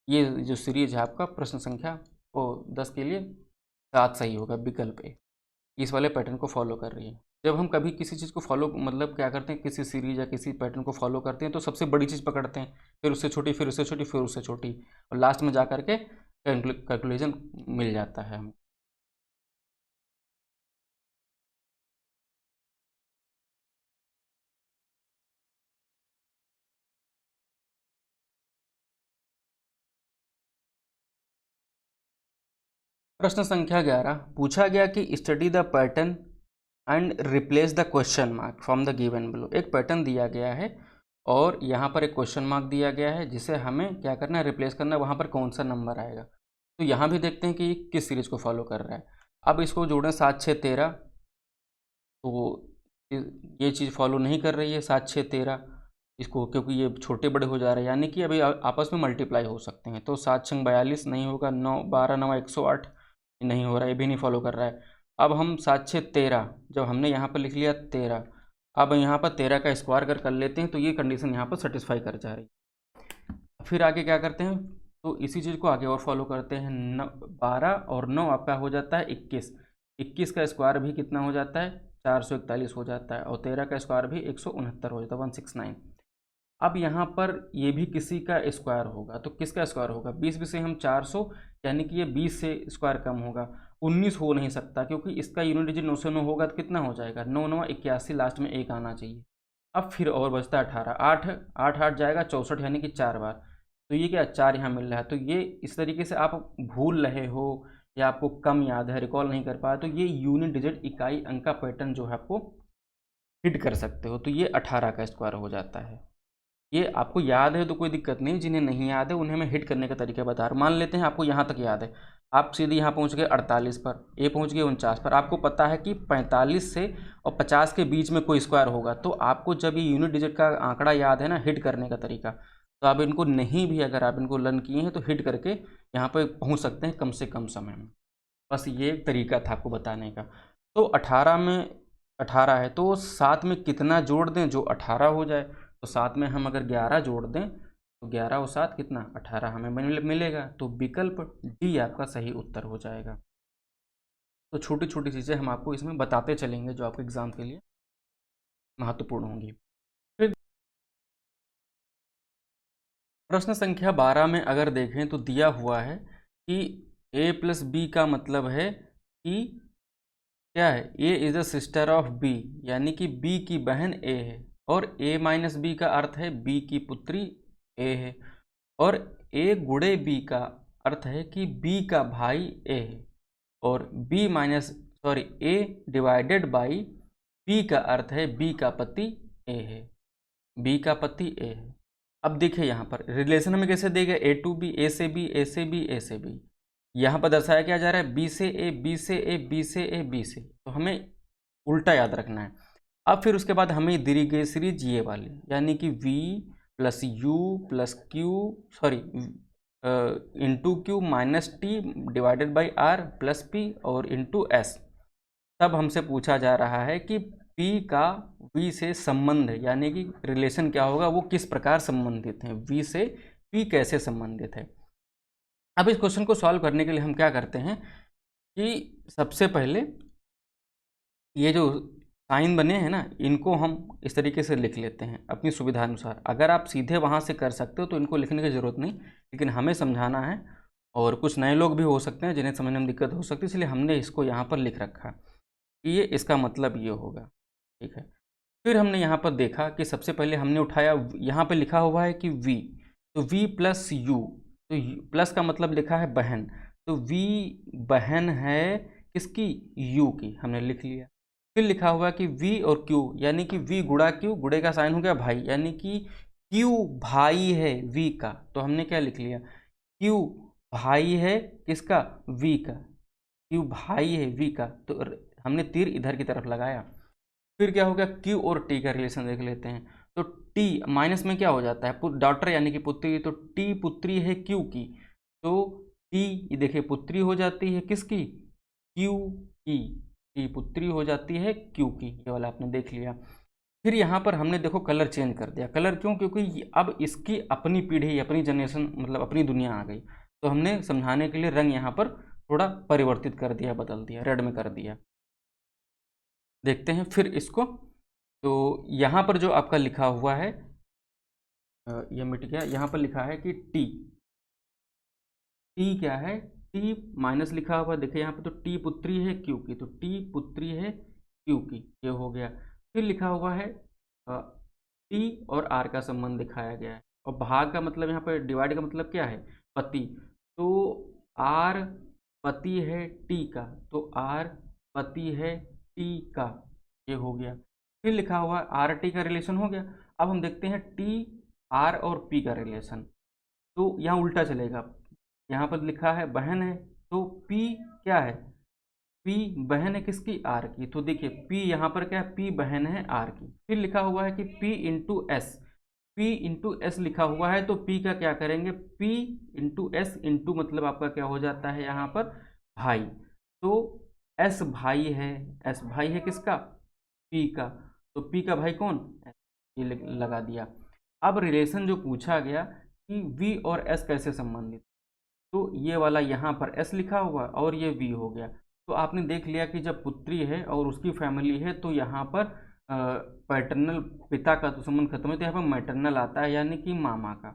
ये जो सीरीज है आपका प्रश्न संख्या 10 के लिए 7 सही होगा, विकल्प ए इस वाले पैटर्न को फॉलो कर रही है। जब हम कभी किसी चीज़ को फॉलो मतलब क्या करते हैं, किसी सीरीज या किसी पैटर्न को फॉलो करते हैं, तो सबसे बड़ी चीज़ पकड़ते हैं, फिर उससे छोटी, फिर उससे छोटी, फिर उससे छोटी, और लास्ट में जा करके कैलकुलेशन मिल जाता है हमें। प्रश्न संख्या 11 पूछा गया कि study the pattern and replace the question mark from the given below. एक पैटर्न दिया गया है और यहाँ पर एक क्वेश्चन मार्क दिया गया है, जिसे हमें क्या करना है, रिप्लेस करना है, वहाँ पर कौन सा नंबर आएगा। तो यहाँ भी देखते हैं कि ये किस सीरीज को फॉलो कर रहा है। अब इसको जोड़ें 7 6 13, तो ये चीज़ फॉलो नहीं कर रही है 7 6 13 इसको, क्योंकि ये छोटे बड़े हो जा रहे हैं, यानी कि अभी आपस में मल्टीप्लाई हो सकते हैं। तो 7 6 42 नहीं होगा, 9 12 9 108 नहीं हो रहा है, ये भी नहीं फॉलो कर रहा है। अब हम 7 6 13, जब हमने यहाँ पर लिख लिया 13, अब यहाँ पर 13 का स्क्वायर अगर कर लेते हैं तो ये कंडीशन यहाँ पर सेटिस्फाई कर जा रही है। फिर आगे क्या करते हैं, तो इसी चीज़ को आगे और फॉलो करते हैं। 12 और 9 आपका हो जाता है 21, 21 का स्क्वायर भी कितना हो जाता है 441 हो जाता है, और 13 का स्क्वायर भी 169 हो जाता है 169। अब यहाँ पर ये भी किसी का स्क्वायर होगा, तो किसका स्क्वायर होगा 20 भी से हम 400, यानी कि ये 20 से स्क्वायर कम होगा। 19 हो नहीं सकता, क्योंकि इसका यूनिट डिजिट 9 से 9 होगा तो कितना हो जाएगा 9 9 81, लास्ट में 1 आना चाहिए। अब फिर और बचता है 18, 8 8 8 जाएगा 64, यानी कि 4 बार, तो ये क्या 4 यहाँ मिल रहा है। तो ये इस तरीके से आप भूल रहे हो या आपको कम याद है, रिकॉल नहीं कर पाया, तो ये यूनिट डिजिट इकाई अंक का पैटर्न जो है आपको हिट कर सकते हो। तो ये 18 का स्क्वायर हो जाता है। ये आपको याद है तो कोई दिक्कत नहीं, जिन्हें नहीं याद है उन्हें मैं हिट करने का तरीका बता रहा हूँ। मान लेते हैं आपको यहाँ तक याद है, आप सीधे यहाँ पहुँच गए 48 पर, ए पहुँच गए 49 पर, आपको पता है कि 45 से और 50 के बीच में कोई स्क्वायर होगा। तो आपको जब ये यूनिट डिजिट का आंकड़ा याद है ना, हिट करने का तरीका, तो आप इनको नहीं भी अगर आप इनको लर्न किए हैं तो हिट करके यहाँ पर पहुँच सकते हैं कम से कम समय में। बस ये एक तरीका था आपको बताने का। तो 18 में 18 है, तो 7 में कितना जोड़ दें जो 18 हो जाए। तो 7 में हम अगर 11 जोड़ दें तो 11 और 7 कितना 18 हमें मिलेगा। तो विकल्प डी आपका सही उत्तर हो जाएगा। तो छोटी छोटी चीज़ें हम आपको इसमें बताते चलेंगे जो आपके एग्ज़ाम के लिए महत्वपूर्ण होंगी। फिर प्रश्न संख्या 12 में अगर देखें तो दिया हुआ है कि a प्लस बी का मतलब है कि क्या है, a is the sister of b, यानी कि b की बहन a है, और a माइनस बी का अर्थ है b की पुत्री a है, और a गुणे b का अर्थ है कि b का भाई a है, और b minus sorry a divided by b का अर्थ है b का पति a है, b का पति a है। अब देखिए यहाँ पर रिलेशन हमें कैसे देगा, a टू b, a से b, a से b, a से b। यहाँ पर दर्शाया क्या जा रहा है, b से a, b से a, b से a, b से, तो हमें उल्टा याद रखना है। अब फिर उसके बाद हमें दी गई सीरीज ये वाली, यानी कि v plus U plus Q sorry into Q minus T divided by R plus P और इंटू एस। तब हमसे पूछा जा रहा है कि P का V से संबंध है, यानी कि रिलेशन क्या होगा, वो किस प्रकार संबंधित है, V से P कैसे संबंधित है। अब इस क्वेश्चन को सॉल्व करने के लिए हम क्या करते हैं कि सबसे पहले ये जो साइन बने हैं ना, इनको हम इस तरीके से लिख लेते हैं अपनी सुविधा अनुसार। अगर आप सीधे वहाँ से कर सकते हो तो इनको लिखने की ज़रूरत नहीं, लेकिन हमें समझाना है और कुछ नए लोग भी हो सकते हैं जिन्हें समझने में दिक्कत हो सकती है, इसलिए हमने इसको यहाँ पर लिख रखा कि ये इसका मतलब ये होगा। ठीक है, फिर हमने यहाँ पर देखा कि सबसे पहले हमने उठाया, यहाँ पर लिखा हुआ है कि v, तो v प्लस यू, तो प्लस का मतलब लिखा है बहन, तो v बहन है किसकी, u की, हमने लिख लिया। फिर लिखा हुआ कि v और q, यानी कि v गुणा q, गुणे का साइन हो गया भाई, यानी कि q भाई है v का, तो हमने क्या लिख लिया, q भाई है किसका, v का, q भाई है v का, तो हमने तीर इधर की तरफ लगाया। फिर क्या हो गया, q और t का रिलेशन देख लेते हैं, तो t माइनस में क्या हो जाता है, डॉटर यानी कि पुत्री, तो t पुत्री है q की, तो t ये देखिए पुत्री हो जाती है किसकी, q की, t पुत्री हो जाती है q की, ये वाला आपने देख लिया। फिर यहाँ पर हमने देखो कलर चेंज कर दिया, कलर क्यों, क्योंकि अब इसकी अपनी पीढ़ी, अपनी जनरेशन, मतलब अपनी दुनिया आ गई, तो हमने समझाने के लिए रंग यहाँ पर थोड़ा परिवर्तित कर दिया, बदल दिया, रेड में कर दिया। देखते हैं फिर इसको, तो यहाँ पर जो आपका लिखा हुआ है ये मिट गया, यहाँ पर लिखा है कि टी, टी क्या है, टी माइनस लिखा हुआ, देखिए यहाँ पे तो टी पुत्री है क्यू की, तो टी पुत्री है क्यू की, ये हो गया। फिर लिखा हुआ है टी और आर का संबंध दिखाया गया है, और भाग का मतलब यहाँ पर डिवाइड का मतलब क्या है, पति, तो आर पति है टी का, तो आर पति है टी का, ये हो गया। फिर लिखा हुआ आर टी का रिलेशन हो गया। अब हम देखते हैं टी आर और पी का रिलेशन, तो यहाँ उल्टा चलेगा, यहाँ पर लिखा है बहन है, तो P क्या है, P बहन है किसकी, R की, तो देखिए P यहाँ पर क्या है, P बहन है R की। फिर लिखा हुआ है कि P into S, P into S लिखा हुआ है, तो P का क्या करेंगे, P इंटू एस, इंटू मतलब आपका क्या हो जाता है यहाँ पर भाई, तो S भाई है, S भाई है किसका, P का, तो P का भाई कौन, ये लगा दिया। अब रिलेशन जो पूछा गया कि V और S कैसे संबंधित, तो ये वाला यहाँ पर S लिखा हुआ और ये V हो गया, तो आपने देख लिया कि जब पुत्री है और उसकी फैमिली है तो यहाँ पर पैटर्नल पिता का तो संबंध खत्म है, तो यहाँ पर मैटरनल आता है, यानी कि मामा का।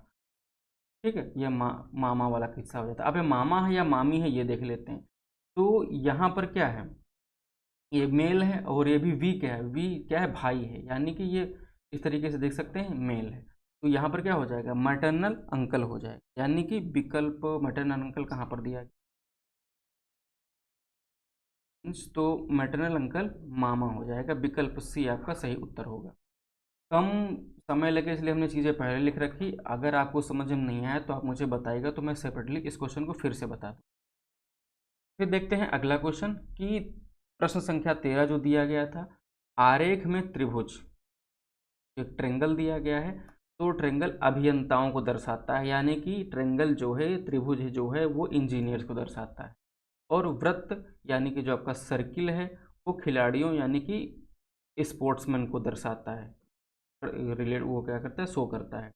ठीक है, ये मामा वाला किस्सा हो जाता है। अब ये मामा है या मामी है ये देख लेते हैं, तो यहाँ पर क्या है, ये मेल है और ये भी वी क्या है, वी क्या है, भाई है, यानी कि ये इस तरीके से देख सकते हैं मेल है, तो यहाँ पर क्या हो जाएगा, मैटरनल अंकल हो जाएगा, यानी कि विकल्प मैटरनल अंकल कहाँ पर दिया है, तो मैटरनल अंकल मामा हो जाएगा, विकल्प सी आपका सही उत्तर होगा। कम समय लगे इसलिए हमने चीज़ें पहले लिख रखी, अगर आपको समझ में नहीं आया तो आप मुझे बताइएगा, तो मैं सेपरेटली इस क्वेश्चन को फिर से बता दूँ। फिर देखते हैं अगला क्वेश्चन कि प्रश्न संख्या 13 जो दिया गया था, आरेख में त्रिभुज, एक ट्रेंगल दिया गया है, तो ट्रेंगल अभियंताओं को दर्शाता है, यानी कि ट्रेंगल जो है, त्रिभुज जो है वो इंजीनियर्स को दर्शाता है, और वृत्त यानी कि जो आपका सर्किल है वो खिलाड़ियों यानी कि स्पोर्ट्समैन को दर्शाता है, रिलेट वो क्या करता है, शो करता है।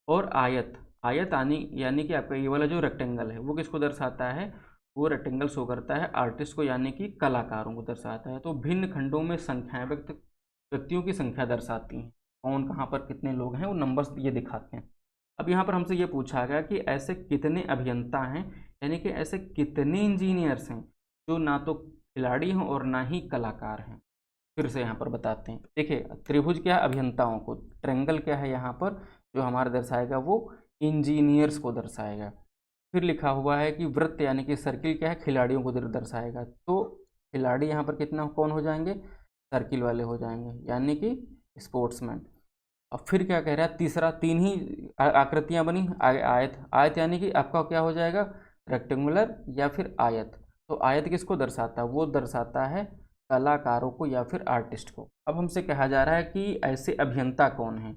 और आयत, आयत आनी यानी कि आपका ये वाला जो रेक्टेंगल है वो किसको दर्शाता है, वो रेक्टेंगल शो करता है आर्टिस्ट को, यानी कि कलाकारों को दर्शाता है। तो भिन्न खंडों में संख्याएं व्यक्त व्यक्तियों की संख्या दर्शाती हैं, कौन कहाँ पर कितने लोग हैं वो नंबर्स ये दिखाते हैं। अब यहाँ पर हमसे ये पूछा गया कि ऐसे कितने अभियंता हैं, यानी कि ऐसे कितने इंजीनियर्स हैं जो ना तो खिलाड़ी हैं और ना ही कलाकार हैं। फिर से यहाँ पर बताते हैं, देखिए त्रिभुज क्या है, अभियंताओं को, ट्रेंगल क्या है यहाँ पर जो हमारा दर्शाएगा वो इंजीनियर्स को दर्शाएगा। फिर लिखा हुआ है कि वृत्त यानी कि सर्किल क्या है, खिलाड़ियों को दर्शाएगा। तो खिलाड़ी यहाँ पर कितना कौन हो जाएंगे, सर्किल वाले हो जाएंगे, यानी कि स्पोर्ट्समैन। अब फिर क्या कह रहा है, तीसरा, तीन ही आकृतियां बनी, आयत, आयत यानी कि आपका क्या हो जाएगा, रेक्टेंगुलर या फिर आयत। तो आयत किसको दर्शाता है, वो दर्शाता है कलाकारों को या फिर आर्टिस्ट को। अब हमसे कहा जा रहा है कि ऐसे अभियंता कौन हैं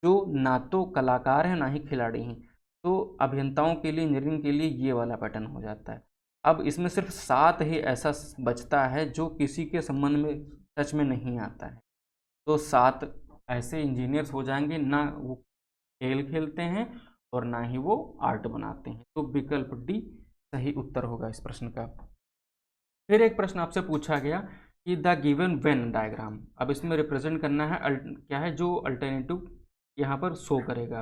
जो ना तो कलाकार हैं ना ही खिलाड़ी हैं। तो अभियंताओं के लिए, इंजीनियरिंग के लिए ये वाला पैटर्न हो जाता है। अब इसमें सिर्फ 7 ही ऐसा बचता है जो किसी के संबंध में टच में नहीं आता है। तो 7 ऐसे इंजीनियर्स हो जाएंगे, ना वो खेल खेलते हैं और ना ही वो आर्ट बनाते हैं। तो विकल्प डी सही उत्तर होगा इस प्रश्न का। फिर एक प्रश्न आपसे पूछा गया कि द गिवन व्हेन डायग्राम, अब इसमें रिप्रेजेंट करना है क्या है, जो अल्टरनेटिव यहाँ पर शो करेगा।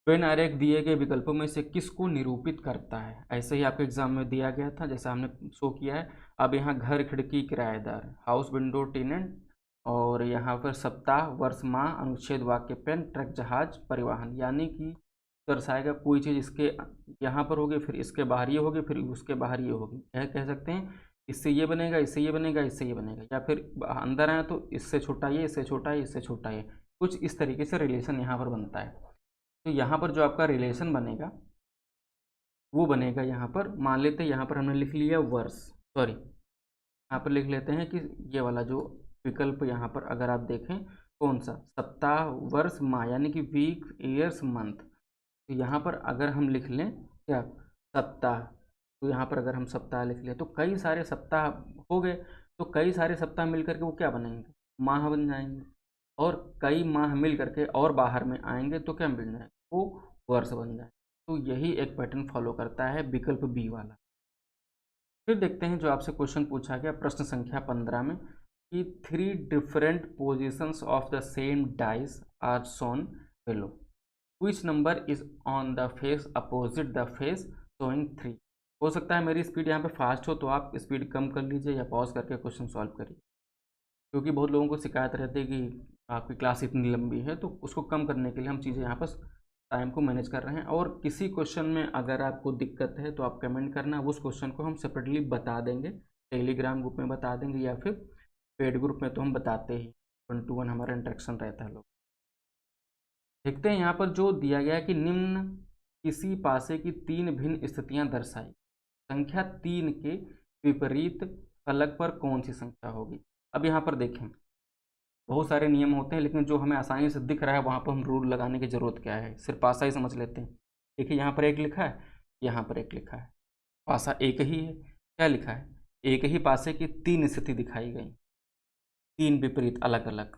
व्हेन आरेख दिए गए विकल्पों में से किसको निरूपित करता है, ऐसे ही आपके एग्जाम में दिया गया था जैसा हमने शो किया है। अब यहाँ घर, खिड़की, किराएदार, हाउस, विंडो, टेनेंट, और यहाँ पर सप्ताह, वर्ष, माह, अनुच्छेद, वाक्य, पेन, ट्रक, जहाज, परिवहन, यानी कि दर्शाएगा कोई चीज़ इसके यहाँ पर होगी, फिर इसके बाहर ये होगी, फिर उसके बाहर ये होगी। कह सकते हैं इससे ये बनेगा, इससे ये बनेगा, इससे ये बनेगा, या फिर अंदर आए तो इससे छोटा ये, इससे छोटा ये, इससे छोटा ये, कुछ इस तरीके से रिलेशन यहाँ पर बनता है। तो यहाँ पर जो आपका रिलेशन बनेगा वो बनेगा, यहाँ पर मान लेते हैं, यहाँ पर हमने लिख लिया वर्ष, सॉरी यहाँ पर लिख लेते हैं कि ये वाला जो विकल्प यहाँ पर अगर आप देखें कौन सा, सप्ताह, वर्ष, माह, यानी कि वीक, ईयर्स, मंथ। तो यहाँ पर अगर हम लिख लें क्या, सप्ताह, तो यहाँ पर अगर हम सप्ताह लिख लें तो कई सारे सप्ताह हो गए, तो कई सारे सप्ताह मिल करके वो क्या बनेंगे, माह बन जाएंगे, और कई माह मिल करके और बाहर में आएंगे तो क्या बन जाएगा, वो वर्ष बन जाए। तो यही एक पैटर्न फॉलो करता है विकल्प बी वाला। फिर देखते हैं जो आपसे क्वेश्चन पूछा गया प्रश्न संख्या 15 में कि 3 different positions of the same dice are shown below, which number is on the face opposite the face showing 3। हो सकता है मेरी स्पीड यहाँ पे फास्ट हो तो आप स्पीड कम कर लीजिए या पॉज करके क्वेश्चन सॉल्व करिए, क्योंकि बहुत लोगों को शिकायत रहती है कि आपकी क्लास इतनी लंबी है, तो उसको कम करने के लिए हम चीज़ें यहाँ पर टाइम को मैनेज कर रहे हैं। और किसी क्वेश्चन में अगर आपको दिक्कत है तो आप कमेंट करना, उस क्वेश्चन को हम सेपरेटली बता देंगे, टेलीग्राम ग्रुप में बता देंगे या फिर पेड ग्रुप में तो हम बताते ही, 1 to 1 हमारा इंटरेक्शन रहता है। लोग देखते हैं यहाँ पर जो दिया गया है कि निम्न किसी पासे की 3 भिन्न स्थितियाँ दर्शाई, संख्या 3 के विपरीत फलक पर कौन सी संख्या होगी। अब यहाँ पर देखें बहुत सारे नियम होते हैं, लेकिन जो हमें आसानी से दिख रहा है वहाँ पर हम रूल लगाने की ज़रूरत क्या है, सिर्फ पासा ही समझ लेते हैं। देखिए यहाँ पर एक लिखा है, यहाँ पर एक लिखा है, पासा एक ही है, क्या लिखा है, एक ही पासे की 3 स्थिति दिखाई गई, 3 विपरीत अलग अलग,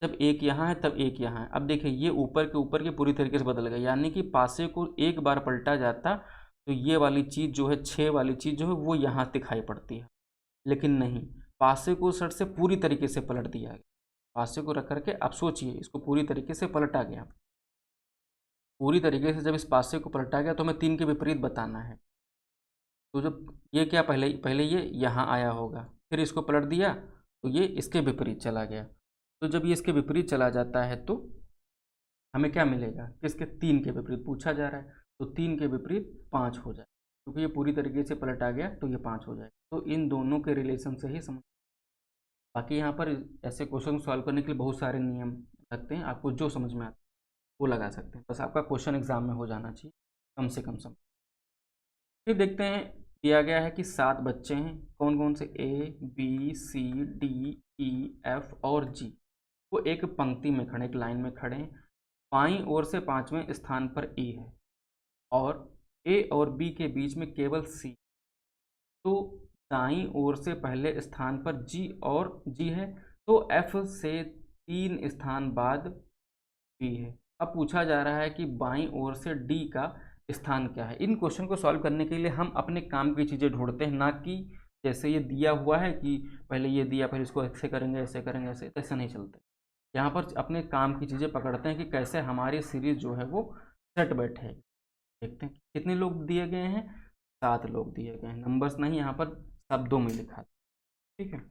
जब एक यहाँ है तब एक यहाँ है। अब देखिए ये ऊपर के पूरी तरीके से बदल गए, यानी कि पासे को एक बार पलटा जाता तो ये वाली चीज़ जो है, 6 वाली चीज़ जो है वो यहाँ दिखाई पड़ती है, लेकिन नहीं, पासे को सर से पूरी तरीके से पलट दिया गया। पासे को रख करके आप सोचिए, इसको पूरी तरीके से पलटा गया, पूरी तरीके से जब इस पासे को पलटा गया तो हमें 3 के विपरीत बताना है। तो जब ये क्या, पहले ये यहाँ आया होगा, फिर इसको पलट दिया तो ये इसके विपरीत चला गया। तो जब ये इसके विपरीत चला जाता है तो हमें क्या मिलेगा, किसके, 3 के विपरीत पूछा जा रहा है, तो 3 के विपरीत 5 हो जाए, क्योंकि ये पूरी तरीके से पलटा गया तो ये 5 हो जाए। तो इन दोनों के रिलेशन से ही समझ, बाकी यहाँ पर ऐसे क्वेश्चन सॉल्व करने के लिए बहुत सारे नियम लगते हैं, आपको जो समझ में आता है वो लगा सकते हैं, बस आपका क्वेश्चन एग्जाम में हो जाना चाहिए कम से कम समय। फिर देखते हैं दिया गया है कि 7 बच्चे हैं, कौन कौन से, A B C D E F और G, वो एक पंक्ति में खड़े, एक लाइन में खड़े हैं। बाईं ओर से 5वें स्थान पर E है और A और B के बीच में केवल C, तो दाईं ओर से पहले स्थान पर G है, तो F से 3 स्थान बाद B है। अब पूछा जा रहा है कि बाईं ओर से D का स्थान क्या है। इन क्वेश्चन को सॉल्व करने के लिए हम अपने काम की चीज़ें ढूंढते हैं, ना कि जैसे ये दिया हुआ है कि पहले ये दिया, फिर इसको ऐसे करेंगे, ऐसे करेंगे, ऐसे, ऐसे नहीं चलते। यहाँ पर अपने काम की चीज़ें पकड़ते हैं कि कैसे हमारी सीरीज जो है वो सेट बैठे। देखते हैं कितने लोग दिए गए हैं, 7 लोग दिए गए हैं, नंबर्स नहीं, यहाँ पर शब्दों में लिखा है। ठीक है,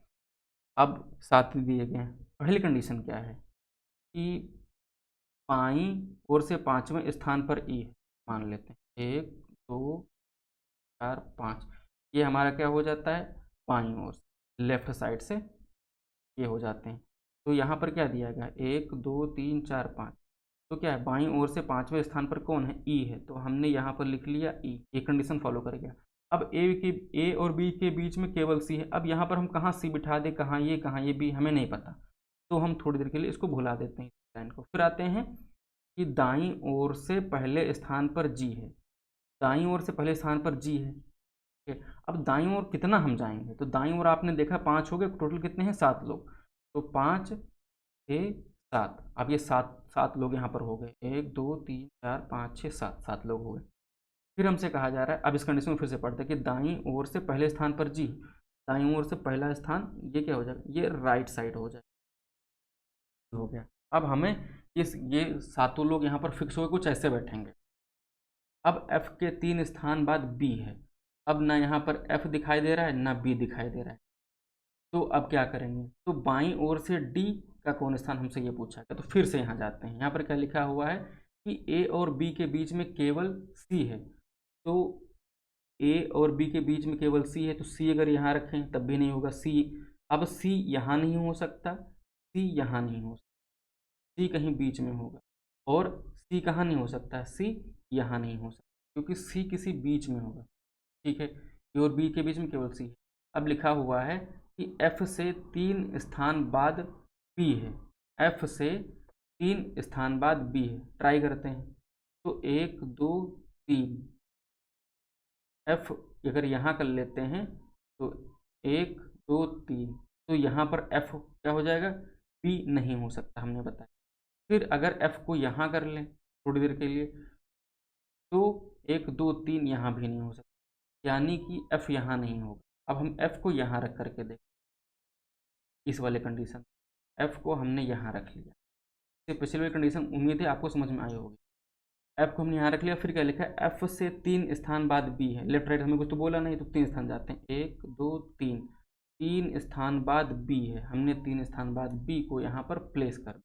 अब 7 दिए गए हैं। पहली कंडीशन क्या है कि बाईं ओर से 5वें स्थान पर ई है, मान लेते हैं 1 2 4 5, ये हमारा क्या हो जाता है, बाईं ओर से, लेफ्ट साइड से ये हो जाते हैं। तो यहाँ पर क्या दिया गया, 1 2 3 4 5, तो क्या है, बाईं ओर से 5वें स्थान पर कौन है, ई है, तो हमने यहाँ पर लिख लिया ई, ये कंडीशन फॉलो कर गया। अब ए और बी के बीच में केवल सी है। अब यहाँ पर हम कहाँ सी बिठा दें, कहाँ ये बी, हमें नहीं पता, तो हम थोड़ी देर के लिए इसको भुला देते हैं लाइन को। फिर आते हैं कि दाईं ओर से पहले स्थान पर जी है, दाईं ओर से पहले स्थान पर जी है। ठीक है, अब दाईं ओर कितना हम जाएंगे, तो दाईं ओर आपने देखा 5 हो गए, टोटल कितने हैं, 7 लोग, तो 5 6 7, अब ये 7 लोग यहाँ पर हो गए, 1 2 3 4 5 6 7, 7 लोग हो गए। फिर हमसे कहा जा रहा है, अब इस कंडीशन में फिर से पढ़ते हैं कि दाईं ओर से पहले स्थान पर जी, दाईं ओर से पहला स्थान ये क्या हो जाएगा, ये राइट साइड हो जाएगा, हो गया। अब हमें ये 7 लोग यहाँ पर फिक्स हो गए, कुछ ऐसे बैठेंगे। अब f के 3 स्थान बाद b है, अब ना यहाँ पर f दिखाई दे रहा है ना b दिखाई दे रहा है, तो अब क्या करेंगे, तो बाईं ओर से d का कौन स्थान, हमसे ये पूछा है, तो फिर से यहाँ जाते हैं। यहाँ पर क्या लिखा हुआ है कि a और b के बीच में केवल c है, तो a और b के बीच में केवल c है, तो c अगर यहाँ रखें तब भी नहीं होगा, c, अब c यहाँ नहीं हो सकता, c यहाँ नहीं हो सकता, c कहीं बीच में होगा, और c कहाँ नहीं हो सकता, c यहाँ नहीं हो सकता, क्योंकि c किसी बीच में होगा। ठीक है, ए और बी के बीच में केवल सी है। अब लिखा हुआ है कि f से 3 स्थान बाद b है, f से 3 स्थान बाद b है, ट्राई करते हैं, तो 1 2 3, f अगर यहाँ कर लेते हैं तो 1 2 3, तो यहाँ पर f क्या हो जाएगा, b नहीं हो सकता, हमने बताया। फिर अगर f को यहाँ कर लें थोड़ी देर के लिए, तो 1 2 3 यहाँ भी नहीं हो सकता, यानी कि f यहाँ नहीं होगा। अब हम f को यहाँ रख करके देखें, इस वाले कंडीशन f को हमने यहाँ रख लिया, इससे पिछली वाली कंडीशन उम्मीद है आपको समझ में आई होगी। f को हमने यहाँ रख लिया, फिर क्या लिखा है, f से 3 स्थान बाद b है, लेफ्ट राइट हमें कुछ तो बोला नहीं, तो 3 स्थान जाते हैं, 1 2 3, 3 स्थान बाद b है, हमने 3 स्थान बाद b को यहाँ पर प्लेस कर दिया।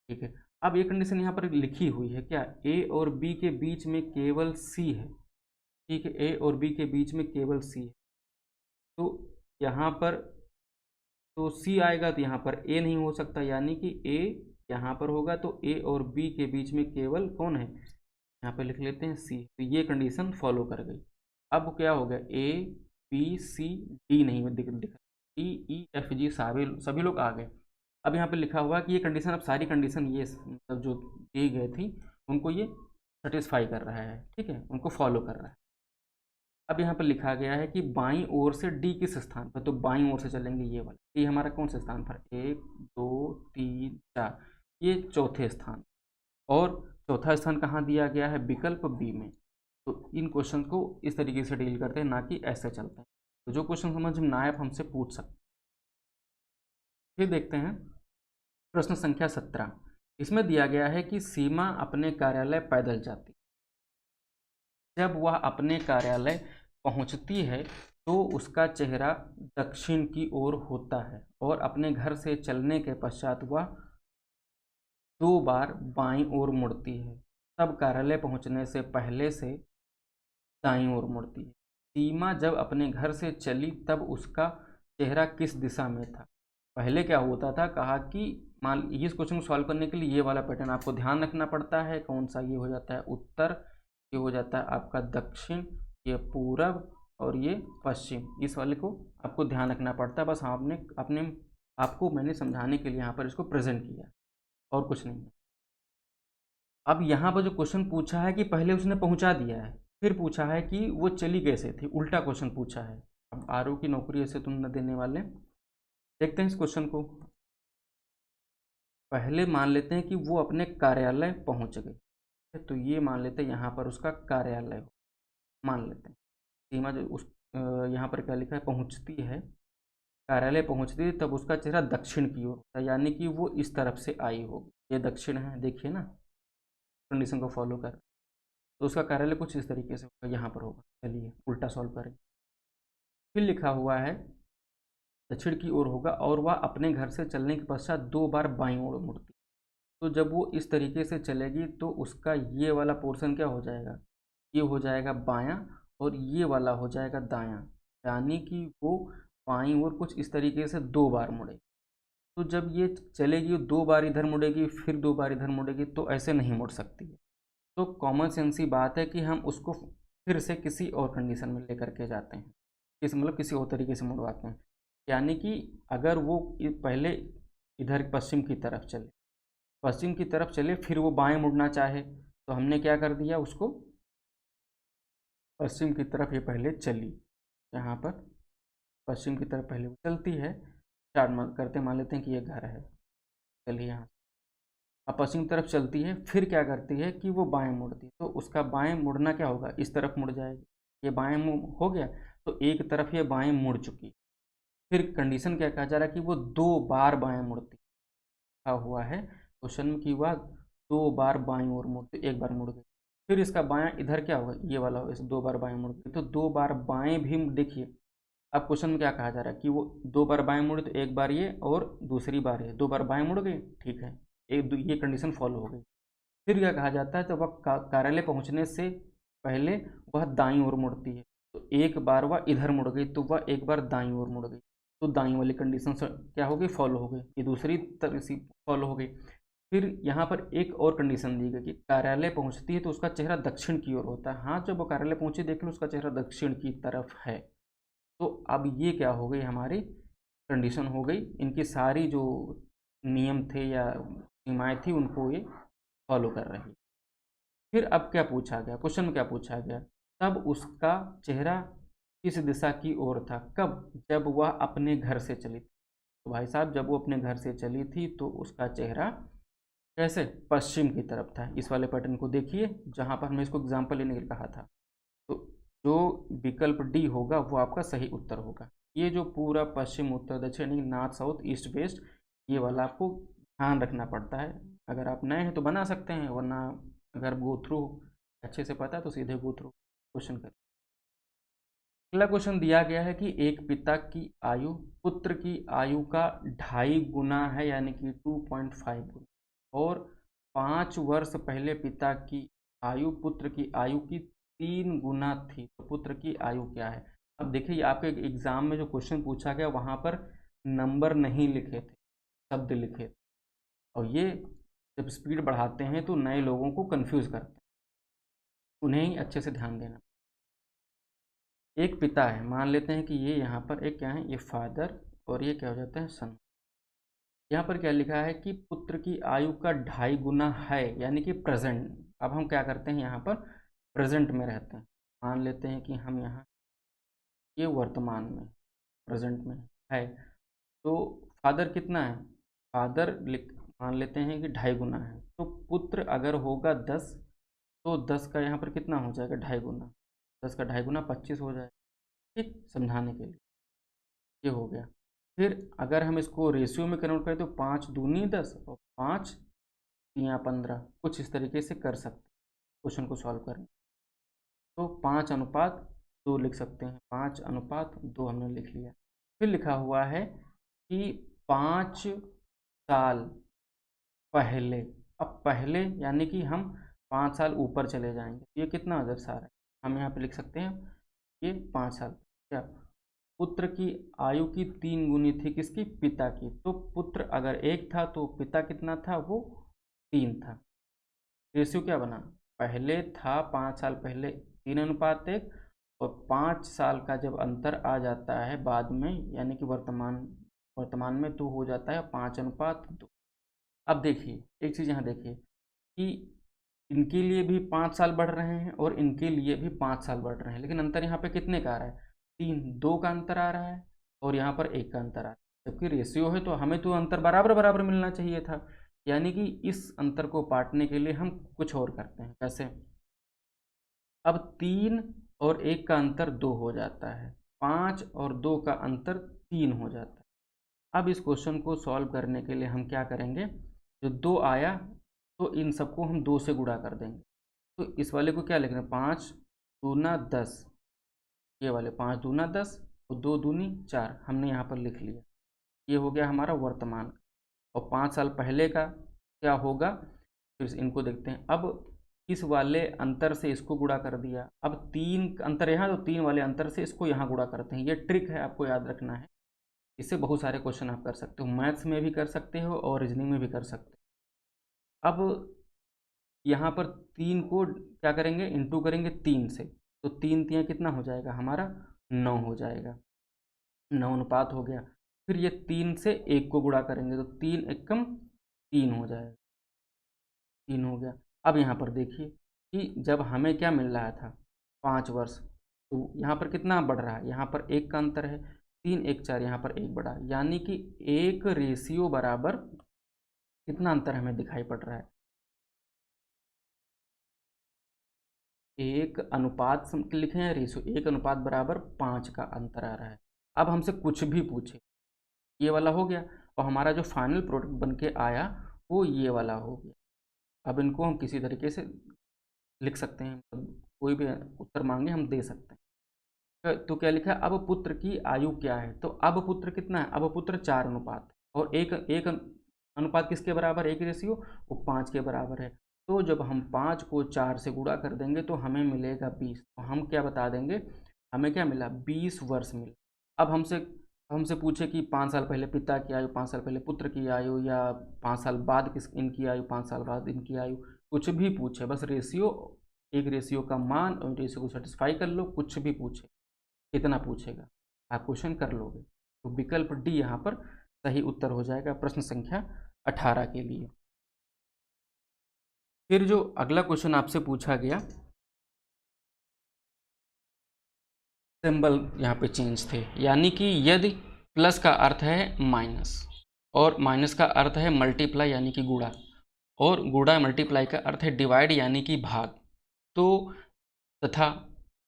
ठीक है, अब ये कंडीशन यहाँ पर लिखी हुई है क्या, a और b के बीच में केवल c है। ठीक है, a और b के बीच में केवल c है, तो यहाँ पर तो c आएगा, तो यहाँ पर a नहीं हो सकता, यानी कि a यहाँ पर होगा, तो a और b के बीच में केवल कौन है, यहाँ पे लिख लेते हैं c, तो ये कंडीशन फॉलो कर गई। अब क्या हो गया, a b c d नहीं दिख d e f g सभी लोग आ गए। अब यहाँ पे लिखा हुआ कि ये कंडीशन, अब सारी कंडीशन ये मतलब जो दी गई थी उनको ये सेटिस्फाई कर रहा है, ठीक है, उनको फॉलो कर रहा है। अब यहाँ पर लिखा गया है कि बाईं ओर से डी किस स्थान पर, तो बाईं ओर से चलेंगे, ये वाला, ये हमारा कौन सा स्थान पर, 1 2 3 4, ये चौथे स्थान, और चौथा स्थान कहाँ दिया गया है, विकल्प बी में। तो इन क्वेश्चन को इस तरीके से डील करते हैं, ना कि ऐसे चलते हैं। तो जो क्वेश्चन समझ में ना आए आप हमसे पूछ सकते हैं। फिर देखते हैं प्रश्न संख्या 17, इसमें दिया गया है कि सीमा अपने कार्यालय पैदल जाती, जब वह अपने कार्यालय पहुंचती है तो उसका चेहरा दक्षिण की ओर होता है, और अपने घर से चलने के पश्चात वह 2 बार बाईं ओर मुड़ती है, तब कार्यालय पहुंचने से पहले से दाईं ओर मुड़ती है। सीमा जब अपने घर से चली तब उसका चेहरा किस दिशा में था। पहले क्या होता था, कहा कि मान इस क्वेश्चन को सॉल्व करने के लिए ये वाला पैटर्न आपको ध्यान रखना पड़ता है, कौन सा, ये हो जाता है उत्तर, ये हो जाता है आपका दक्षिण, ये पूरब, और ये पश्चिम, इस वाले को आपको ध्यान रखना पड़ता है। बस आपने अपने आपको मैंने समझाने के लिए यहाँ पर इसको प्रेजेंट किया, और कुछ नहीं है। अब यहाँ पर जो क्वेश्चन पूछा है कि पहले उसने पहुँचा दिया है, फिर पूछा है कि वो चली कैसे थी, उल्टा क्वेश्चन पूछा है। अब आरओ की नौकरी ऐसे तुम न देने वाले। देखते हैं इस क्वेश्चन को, पहले मान लेते हैं कि वो अपने कार्यालय पहुँच गए, तो ये मान लेते हैं यहाँ पर उसका कार्यालय हो, मान लेते हैं। सीमा जो उस यहाँ पर क्या लिखा है, पहुँचती है, कार्यालय पहुंचती थी तब उसका चेहरा दक्षिण की ओर होता, यानी कि वो इस तरफ से आई होगी। ये दक्षिण है, देखिए ना, कंडीशन को फॉलो कर, तो उसका कार्यालय कुछ इस तरीके से होगा, यहाँ पर होगा। चलिए उल्टा सॉल्व करें। फिर लिखा हुआ है दक्षिण की ओर होगा और वह अपने घर से चलने के पश्चात 2 बार बाईं ओर मुड़ती। तो जब वो इस तरीके से चलेगी तो उसका ये वाला पोर्शन क्या हो जाएगा, ये हो जाएगा बायां और ये वाला हो जाएगा दायां, यानी कि वो बाईं ओर कुछ इस तरीके से 2 बार मुड़ेगी। तो जब ये चलेगी 2 बार इधर मुड़ेगी फिर 2 बार इधर मुड़ेगी, तो ऐसे नहीं मुड़ सकती है। तो कॉमन सेंस ही बात है कि हम उसको फिर से किसी और कंडीशन में लेकर के जाते हैं, मतलब किसी और तरीके से मुड़वाते हैं। यानी कि अगर वो पहले इधर पश्चिम की तरफ चले फिर वो बाएं मुड़ना चाहे, तो हमने क्या कर दिया, उसको पश्चिम की तरफ ये पहले चली, यहाँ पर पश्चिम की तरफ पहले वो चलती है, स्टार्ट करते मान लेते हैं कि ये घर है, चलिए यहाँ अब पश्चिम की तरफ चलती है, फिर क्या करती है कि वो बाएं मुड़ती है, तो उसका बाएं मुड़ना क्या होगा, इस तरफ मुड़ जाएगी। ये बाएं हो गया, तो एक तरफ ये बाएं मुड़ चुकी। फिर कंडीशन क्या कहा जा रहा है कि वो 2 बार बाएं मुड़ती, लिखा हुआ है क्वेश्चन में कि वह 2 बार बाईं ओर मुड़ती, एक बार मुड़ गई। फिर इसका बायां इधर क्या होगा, ये वाला होगा, इसे 2 बार बाएं मुड़ गई, तो 2 बार बाएं भी देखिए। अब क्वेश्चन में क्या कहा जा रहा है कि वो 2 बार बाएं मुड़े, तो एक बार ये और दूसरी बार ये 2 बार बाएं मुड़ गई, ठीक है, ये कंडीशन फॉलो हो गई। फिर क्या कहा जाता है, तो वह कार्यालय पहुंचने से पहले वह दाईं ओर मुड़ती है, तो एक बार वह इधर मुड़ गई, तो वह एक बार दाईं ओर मुड़ गई, तो दाईं वाली कंडीशन क्या हो गई, फॉलो हो गई, ये दूसरी तरह से फॉलो हो गई। फिर यहाँ पर एक और कंडीशन दी गई कि कार्यालय पहुंचती है तो उसका चेहरा दक्षिण की ओर होता है। हाँ, जब वो कार्यालय पहुंची देख लो उसका चेहरा दक्षिण की तरफ है, तो अब ये क्या हो गई, हमारी कंडीशन हो गई। इनकी सारी जो नियम थे या सीमाएं थी उनको ये फॉलो कर रही। फिर अब क्या पूछा गया, क्वेश्चन में क्या पूछा गया, तब उसका चेहरा किस दिशा की ओर था, कब, जब वह अपने घर से चली थी। तो भाई साहब जब वो अपने घर से चली थी तो उसका चेहरा कैसे, पश्चिम की तरफ था। इस वाले पैटर्न को देखिए जहाँ पर हमने इसको एग्जाम्पल लेने के लिए कहा था, तो जो विकल्प डी होगा वो आपका सही उत्तर होगा। ये जो पूरा पश्चिम उत्तर दक्षिण नॉर्थ साउथ ईस्ट वेस्ट, ये वाला आपको ध्यान रखना पड़ता है। अगर आप नए हैं तो बना सकते हैं, वरना अगर गो थ्रू अच्छे से पता है तो सीधे गो थ्रू क्वेश्चन करें। अगला क्वेश्चन दिया गया है कि एक पिता की आयु पुत्र की आयु का 2.5 गुना है, यानी कि 2.5 गुना, और 5 वर्ष पहले पिता की आयु पुत्र की आयु की 3 गुना थी, तो पुत्र की आयु क्या है। अब देखिए आपके एग्जाम में जो क्वेश्चन पूछा गया वहाँ पर नंबर नहीं लिखे थे, शब्द लिखे थे, और ये जब स्पीड बढ़ाते हैं तो नए लोगों को कंफ्यूज करते हैं, उन्हें ही अच्छे से ध्यान देना। एक पिता है, मान लेते हैं कि ये यहाँ पर एक क्या है, ये फादर, और ये क्या हो जाता है, सन। यहाँ पर क्या लिखा है कि पुत्र की आयु का 2.5 गुना है, यानी कि प्रेजेंट। अब हम क्या करते हैं, यहाँ पर प्रेजेंट में रहते हैं, मान लेते हैं कि हम यहाँ ये वर्तमान में प्रेजेंट में है, तो फादर कितना है, फादर मान लेते हैं कि 2.5 गुना है, तो पुत्र अगर होगा 10, तो 10 का यहाँ पर कितना हो जाएगा, 2.5 गुना, 10 का 2.5 गुना 25 हो जाएगा। ठीक, समझाने के लिए ये हो गया। फिर अगर हम इसको रेशियो में कन्वर्ट करें तो 5 दूनी 10 और 5 तियाँ 15, कुछ इस तरीके से कर सकते हैं क्वेश्चन को सॉल्व करें, तो 5:2 लिख सकते हैं, 5:2 हमने लिख लिया। फिर लिखा हुआ है कि 5 साल पहले, अब पहले यानी कि हम 5 साल ऊपर चले जाएंगे, ये कितना अदर साल है, हम यहाँ पे लिख सकते हैं ये 5 साल। क्या, पुत्र की आयु की 3 गुनी थी किसकी, पिता की, तो पुत्र अगर 1 था तो पिता कितना था, वो 3 था। रेशियो क्या बना, पहले था 5 साल पहले 3:1, और 5 साल का जब अंतर आ जाता है बाद में, यानी कि वर्तमान में, तो हो जाता है 5:2। अब देखिए एक चीज़ यहाँ देखिए कि इनके लिए भी 5 साल बढ़ रहे हैं और इनके लिए भी 5 साल बढ़ रहे हैं, लेकिन अंतर यहाँ पे कितने का आ रहा है, 2 का अंतर आ रहा है, और यहाँ पर 1 का अंतर आ रहा है। जबकि रेशियो है तो हमें तो अंतर बराबर बराबर मिलना चाहिए था, यानी कि इस अंतर को पाटने के लिए हम कुछ और करते हैं। कैसे, अब 3 और 1 का अंतर 2 हो जाता है, 5 और 2 का अंतर 3 हो जाता है। अब इस क्वेश्चन को सॉल्व करने के लिए हम क्या करेंगे, जो 2 आया तो इन सबको हम 2 से गुणा कर देंगे। तो इस वाले को क्या लिखना है, 5 दूना 10, ये वाले 5 दूना 10 और 2 दूनी 4 हमने यहाँ पर लिख लिया। ये हो गया हमारा वर्तमान। और 5 साल पहले का क्या होगा, फिर इनको देखते हैं। अब इस वाले अंतर से इसको गुणा कर दिया, अब 3 अंतर यहाँ, तो 3 वाले अंतर से इसको यहाँ गुणा करते हैं। ये ट्रिक है, आपको याद रखना है। इससे बहुत सारे क्वेश्चन आप कर सकते हो, मैथ्स में भी कर सकते हो और रीजनिंग में भी कर सकते हो। अब यहाँ पर 3 को क्या करेंगे, इंटू करेंगे 3 से, तो 3 तियाँ कितना हो जाएगा हमारा, 9 हो जाएगा। 9 अनुपात हो गया। फिर ये 3 से 1 को गुणा करेंगे तो 3 एकम 3 हो जाएगा, 3 हो गया। अब यहाँ पर देखिए कि जब हमें क्या मिल रहा था, 5 वर्ष, तो यहाँ पर कितना बढ़ रहा है, यहाँ पर 1 का अंतर है, 3 1 4, यहाँ पर 1 बढ़ा, यानी कि 1 रेशियो बराबर कितना अंतर हमें दिखाई पड़ रहा है, 1 अनुपात लिखे हैं रेशियो, 1 अनुपात बराबर 5 का अंतर आ रहा है। अब हमसे कुछ भी पूछे, ये वाला हो गया, और हमारा जो फाइनल प्रोडक्ट बन के आया वो ये वाला हो गया। अब इनको हम किसी तरीके से लिख सकते हैं, कोई भी उत्तर मांगे हम दे सकते हैं। तो क्या लिखा है, अब पुत्र की आयु क्या है, तो अब पुत्र कितना है, अब पुत्र 4 अनुपात, और एक अनुपात किसके बराबर, 1 रेशियो, वो 5 के बराबर है। तो जब हम 5 को 4 से गुणा कर देंगे तो हमें मिलेगा 20। तो हम क्या बता देंगे, हमें क्या मिला, 20 वर्ष मिला। अब हमसे पूछे कि 5 साल पहले पिता की आयु, 5 साल पहले पुत्र की आयु, या 5 साल बाद इनकी आयु, 5 साल बाद इनकी आयु, कुछ भी पूछे, बस रेशियो, एक रेशियो का मान और रेशियो को सेटिस्फाई कर लो। कुछ भी पूछे, कितना पूछेगा आप क्वेश्चन कर लोगे। तो विकल्प डी यहाँ पर सही उत्तर हो जाएगा प्रश्न संख्या 18 के लिए। फिर जो अगला क्वेश्चन आपसे पूछा गया, सिंबल यहाँ पे चेंज थे, यानी कि यदि प्लस का अर्थ है माइनस और माइनस का अर्थ है मल्टीप्लाई यानी कि गुणा, और गुणा मल्टीप्लाई का अर्थ है डिवाइड यानी कि भाग, तो तथा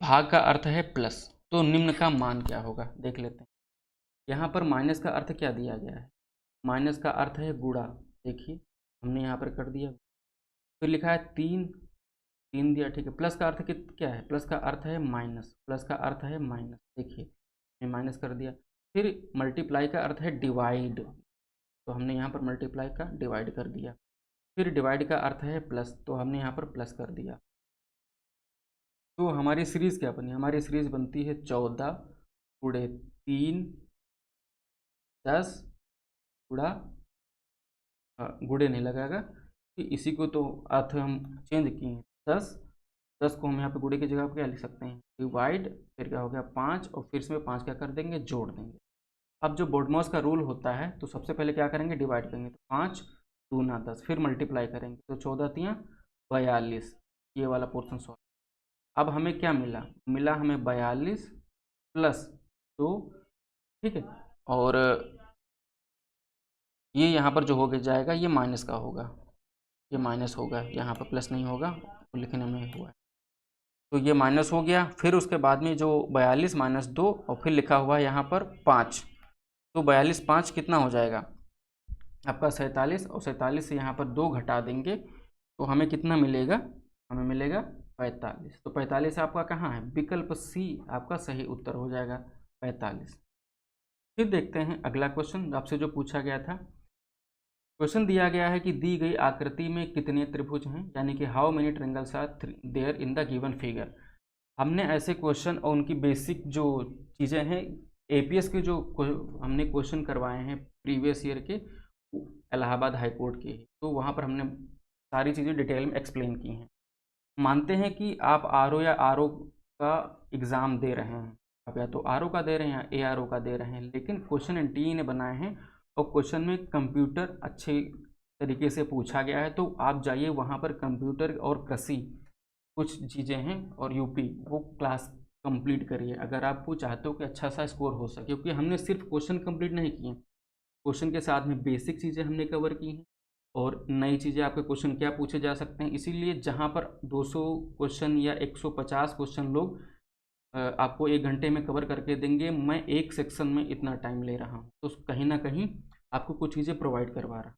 भाग का अर्थ है प्लस, तो निम्न का मान क्या होगा, देख लेते हैं। यहाँ पर माइनस का अर्थ क्या दिया गया है, माइनस का अर्थ है गुणा, देखिए हमने यहाँ पर कर दिया। फिर लिखा है 3 दिया, ठीक है। प्लस का अर्थ क्या है, प्लस का अर्थ है माइनस, प्लस का अर्थ है माइनस, देखिए हमने माइनस कर दिया। फिर मल्टीप्लाई का अर्थ है डिवाइड, तो हमने यहाँ पर मल्टीप्लाई का डिवाइड कर दिया। फिर डिवाइड का अर्थ है प्लस, तो हमने यहाँ पर प्लस कर दिया। तो हमारी सीरीज़ क्या बनी, हमारी सीरीज़ बनती है 14 गुणे 3 10 गुणा, गुणे नहीं लगाएगा कि इसी को तो अर्थ हम चेंज किए हैं, 10 को हम यहाँ पे गुणे की जगह पर क्या लिख सकते हैं, डिवाइड, फिर क्या हो गया 5, और फिर इसमें 5 क्या कर देंगे, जोड़ देंगे। अब जो बोडमॉस का रूल होता है, तो सबसे पहले क्या करेंगे, डिवाइड करेंगे, तो 5 दूना 10, फिर मल्टीप्लाई करेंगे, तो 14 तियाँ 42, ये वाला पोर्शन सॉल्व। अब हमें क्या मिला, मिला हमें 42 प्लस 2, ठीक है। और ये यहाँ पर जो हो जाएगा ये माइनस का होगा, ये माइनस होगा, यहाँ पर प्लस नहीं होगा, तो लिखने में हुआ है, तो ये माइनस हो गया। फिर उसके बाद में जो 42 माइनस 2, और फिर लिखा हुआ है यहाँ पर 5, तो 42 5 कितना हो जाएगा आपका 47, और 47 से यहाँ पर 2 घटा देंगे तो हमें कितना मिलेगा, हमें मिलेगा 45। तो 45 आपका कहाँ है, विकल्प सी आपका सही उत्तर हो जाएगा, 45। फिर देखते हैं अगला क्वेश्चन आपसे जो पूछा गया था। क्वेश्चन दिया गया है कि दी गई आकृति में कितने त्रिभुज हैं, यानी कि how many triangles are there in the given figure. हमने ऐसे क्वेश्चन और उनकी बेसिक जो चीज़ें हैं, एपीएस के जो हमने क्वेश्चन करवाए हैं प्रीवियस ईयर के इलाहाबाद हाई कोर्ट के, तो वहाँ पर हमने सारी चीज़ें डिटेल में एक्सप्लेन की हैं। मानते हैं कि आप आरओ या आरओ का एग्ज़ाम दे रहे हैं, आप या तो आरओ का दे रहे हैं या एआरओ का दे रहे हैं, लेकिन क्वेश्चन एनटीई ने बनाए हैं और क्वेश्चन में कंप्यूटर अच्छे तरीके से पूछा गया है, तो आप जाइए वहाँ पर कंप्यूटर और कृषि कुछ चीज़ें हैं और यूपी, वो क्लास कंप्लीट करिए अगर आपको चाहते हो कि अच्छा सा स्कोर हो सके, क्योंकि हमने सिर्फ क्वेश्चन कंप्लीट नहीं किए, क्वेश्चन के साथ में बेसिक चीज़ें हमने कवर की हैं और नई चीज़ें आपके क्वेश्चन क्या पूछे जा सकते हैं। इसीलिए जहाँ पर 200 क्वेश्चन या 150 क्वेश्चन लोग आपको 1 घंटे में कवर करके देंगे, मैं एक सेक्शन में इतना टाइम ले रहा हूँ, तो कहीं ना कहीं आपको कुछ चीज़ें प्रोवाइड करवा रहा,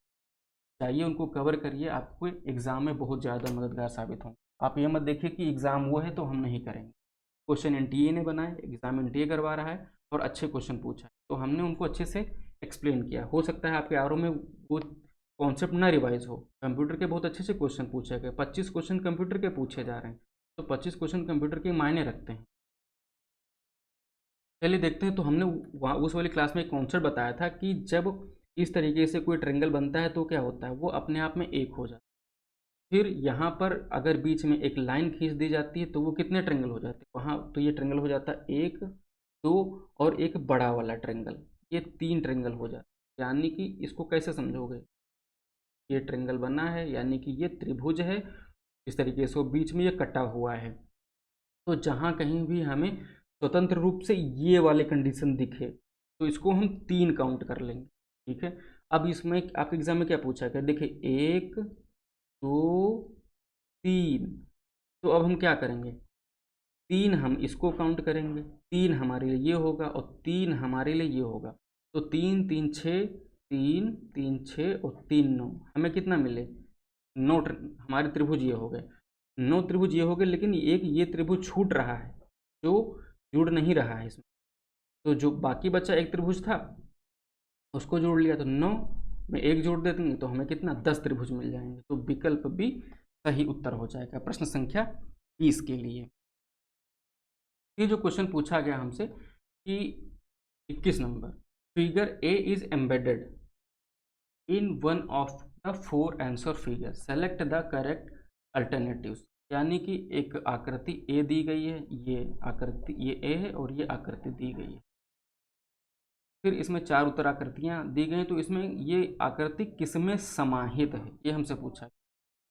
चाहिए उनको कवर करिए, आपको एग्ज़ाम में बहुत ज़्यादा मददगार साबित हों। आप ये मत देखिए कि एग्ज़ाम वो है तो हम नहीं करेंगे। क्वेश्चन एनटीए ने बनाए, एग्ज़ाम एनटीए करवा रहा है और अच्छे क्वेश्चन पूछा है, तो हमने उनको अच्छे से एक्सप्लेन किया। हो सकता है आपके आर में वो कॉन्सेप्ट ना रिवाइज हो, कंप्यूटर के बहुत अच्छे से क्वेश्चन पूछे गए, 25 क्वेश्चन कंप्यूटर के पूछे जा रहे हैं, तो 25 क्वेश्चन कंप्यूटर के मायने रखते हैं। चलिए देखते हैं। तो हमने वहाँ उस वाली क्लास में एक कॉन्सेप्ट बताया था कि जब इस तरीके से कोई ट्रेंगल बनता है तो क्या होता है, वो अपने आप में एक हो जाता है। फिर यहाँ पर अगर बीच में एक लाइन खींच दी जाती है तो वो कितने ट्रेंगल हो जाते हैं वहाँ, तो ये ट्रेंगल हो जाता है 1, 2 और एक बड़ा वाला ट्रेंगल, ये 3 ट्रेंगल हो जाते हैं। यानी कि इसको कैसे समझोगे, ये ट्रेंगल बना है यानी कि ये त्रिभुज है, इस तरीके से वो बीच में ये कटा हुआ है। तो जहाँ कहीं भी हमें स्वतंत्र रूप से ये वाले कंडीशन दिखे तो इसको हम 3 काउंट कर लेंगे, ठीक है। अब इसमें आपके एग्जाम में क्या पूछा गया, देखिए 1, 2, 3, तो अब हम क्या करेंगे, 3 हम इसको काउंट करेंगे, 3 हमारे लिए ये होगा और 3 हमारे लिए ये होगा, तो 3 3 6, 3 3 6 और 3 9, हमें कितना मिले 9, हमारे त्रिभुज ये हो गए, 9 त्रिभुज ये हो गए। लेकिन एक ये त्रिभुज छूट रहा है जो जुड़ नहीं रहा है इसमें, तो जो बाकी बचा एक त्रिभुज था उसको जोड़ लिया, तो 9 में एक जोड़ दे देंगे तो हमें कितना 10 त्रिभुज मिल जाएंगे, तो विकल्प बी सही उत्तर हो जाएगा प्रश्न संख्या 20 के लिए। ये जो क्वेश्चन पूछा गया हमसे कि 21 number, figure A is embedded in one of the 4 answer figure, select the correct alternatives. यानी कि एक आकृति ए दी गई है, ये आकृति ये ए है और ये आकृति दी गई है, फिर इसमें 4 उत्तर आकृतियां दी गई, तो इसमें ये आकृति किसमें समाहित है ये हमसे पूछा है।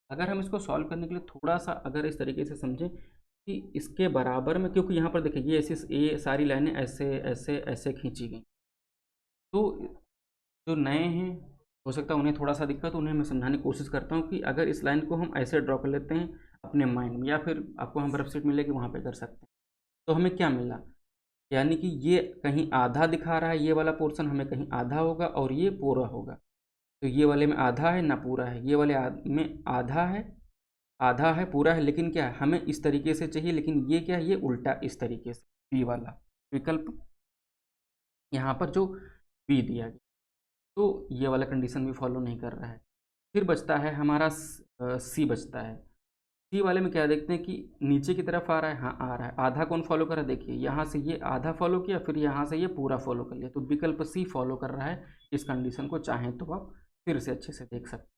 अगर हम इसको सॉल्व करने के लिए थोड़ा सा अगर इस तरीके से समझें कि इसके बराबर में, क्योंकि यहाँ पर देखिए ये ऐसी ये सारी लाइनें ऐसे ऐसे ऐसे खींची गई, तो जो नए हैं हो सकता है उन्हें थोड़ा सा दिक्कत, उन्हें मैं समझाने की कोशिश करता हूँ कि अगर इस लाइन को हम ऐसे ड्रॉ कर लेते हैं अपने माइंड में, या फिर आपको हम वर्कशीट मिलेगी वहाँ पे कर सकते हैं, तो हमें क्या मिला, यानी कि ये कहीं आधा दिखा रहा है, ये वाला पोर्शन हमें कहीं आधा होगा और ये पूरा होगा, तो ये वाले में आधा है ना पूरा है, ये वाले में आधा है पूरा है, लेकिन क्या है हमें इस तरीके से चाहिए, लेकिन ये क्या है ये उल्टा इस तरीके से, बी वाला विकल्प यहाँ पर जो बी दिया गया, तो ये वाला कंडीशन भी फॉलो नहीं कर रहा है। फिर बचता है हमारा सी बचता है, सी वाले में क्या देखते हैं कि नीचे की तरफ आ रहा है, हाँ आ रहा है, आधा कौन फॉलो कर रहा है, देखिए यहाँ से ये आधा फॉलो किया, फिर यहाँ से ये पूरा फॉलो कर लिया, तो विकल्प सी फॉलो कर रहा है इस कंडीशन को, चाहें तो आप फिर से अच्छे से देख सकते हैं।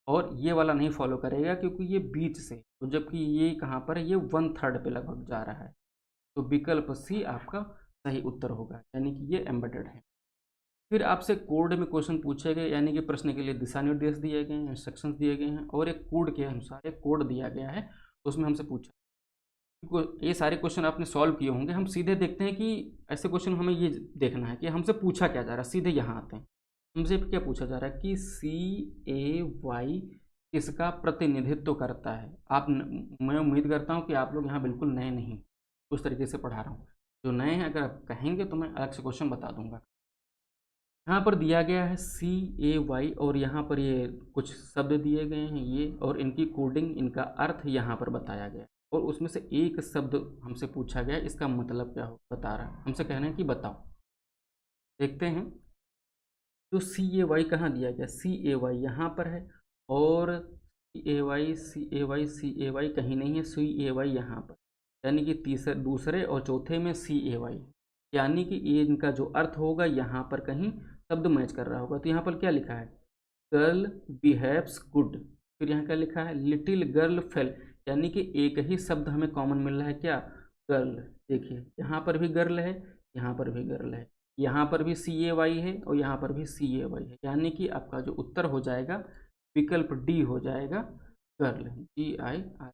और ये वाला नहीं फॉलो करेगा क्योंकि ये बीच से, तो जबकि ये कहाँ पर है, ये 1/3 पे लगभग जा रहा है, तो विकल्प सी आपका सही उत्तर होगा, यानी कि ये एम्बेडेड है। फिर आपसे कोड में क्वेश्चन पूछे गए, यानी कि प्रश्न के लिए दिशा निर्देश दिए गए हैं, इंस्ट्रक्शंस दिए गए हैं, और एक कोड के अनुसार एक कोड दिया गया है, उसमें हमसे पूछा, ये सारे क्वेश्चन आपने सॉल्व किए होंगे। हम सीधे देखते हैं कि ऐसे क्वेश्चन हमें ये देखना है कि हमसे पूछा क्या जा रहा है, सीधे यहाँ आते हैं। हमसे क्या पूछा जा रहा है कि CAY किसका प्रतिनिधित्व करता है। मैं उम्मीद करता हूँ कि आप लोग यहाँ बिल्कुल नए नहीं, उस तरीके से पढ़ा रहा हूँ। जो नए हैं अगर आप कहेंगे तो मैं अलग से क्वेश्चन बता दूंगा। यहाँ पर दिया गया है CAY और यहाँ पर ये कुछ शब्द दिए गए हैं ये, और इनकी कोडिंग, इनका अर्थ यहाँ पर बताया गया, और उसमें से एक शब्द हमसे पूछा गया, इसका मतलब क्या हो बता रहा है, हमसे कहना है कि बताओ। देखते हैं, तो CAY कहाँ दिया गया, CAY यहाँ पर है, और CAY कहीं नहीं है, CAY यहाँ पर, यानी कि दूसरे और चौथे में CAY, यानी कि ये इनका जो अर्थ होगा यहाँ पर कहीं शब्द मैच कर रहा होगा। तो यहाँ पर क्या लिखा है, गर्ल बिहेव्स गुड, फिर यहाँ क्या लिखा है, लिटिल गर्ल फेल, यानी कि एक ही शब्द हमें कॉमन मिल रहा है, क्या, गर्ल। देखिए यहाँ पर भी गर्ल है, यहाँ पर भी गर्ल है, यहाँ पर भी CAY है और यहाँ पर भी CAY है, यानी कि आपका जो उत्तर हो जाएगा विकल्प डी हो जाएगा, गर्ल, GIR,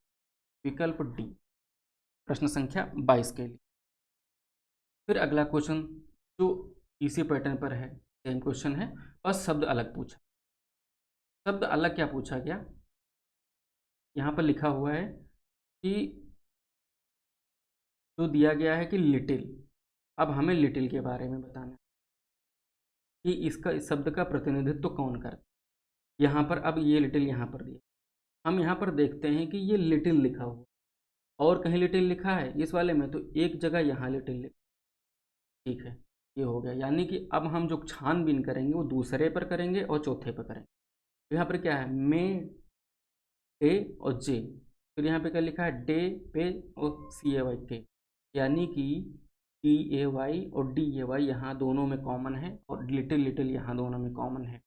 विकल्प डी प्रश्न संख्या 22 के लिए। फिर अगला क्वेश्चन जो इसी पैटर्न पर है, सेम क्वेश्चन है, बस शब्द अलग पूछा। शब्द अलग क्या पूछा गया, यहाँ पर लिखा हुआ है कि तो दिया गया है कि लिटिल। अब हमें लिटिल के बारे में बताना है कि इसका इस शब्द का प्रतिनिधित्व कौन करता है। यहाँ पर अब ये लिटिल यहाँ पर दिया, हम यहाँ पर देखते हैं कि ये लिटिल लिखा हुआ और कहीं लिटिल लिखा है इस वाले में, तो एक जगह यहाँ लिटिल लिखा। ठीक है, ये हो गया। यानी कि अब हम जो छानबीन करेंगे वो दूसरे पर करेंगे और चौथे पर करेंगे। तो यहाँ पर क्या है, मे, डे और जे। फिर यहाँ पे क्या लिखा है, डे, पे और सी ए वाई के, यानी कि डी ए वाई और डी ए वाई यहाँ दोनों में कॉमन है और लिटिल लिटिल यहाँ दोनों में कॉमन है।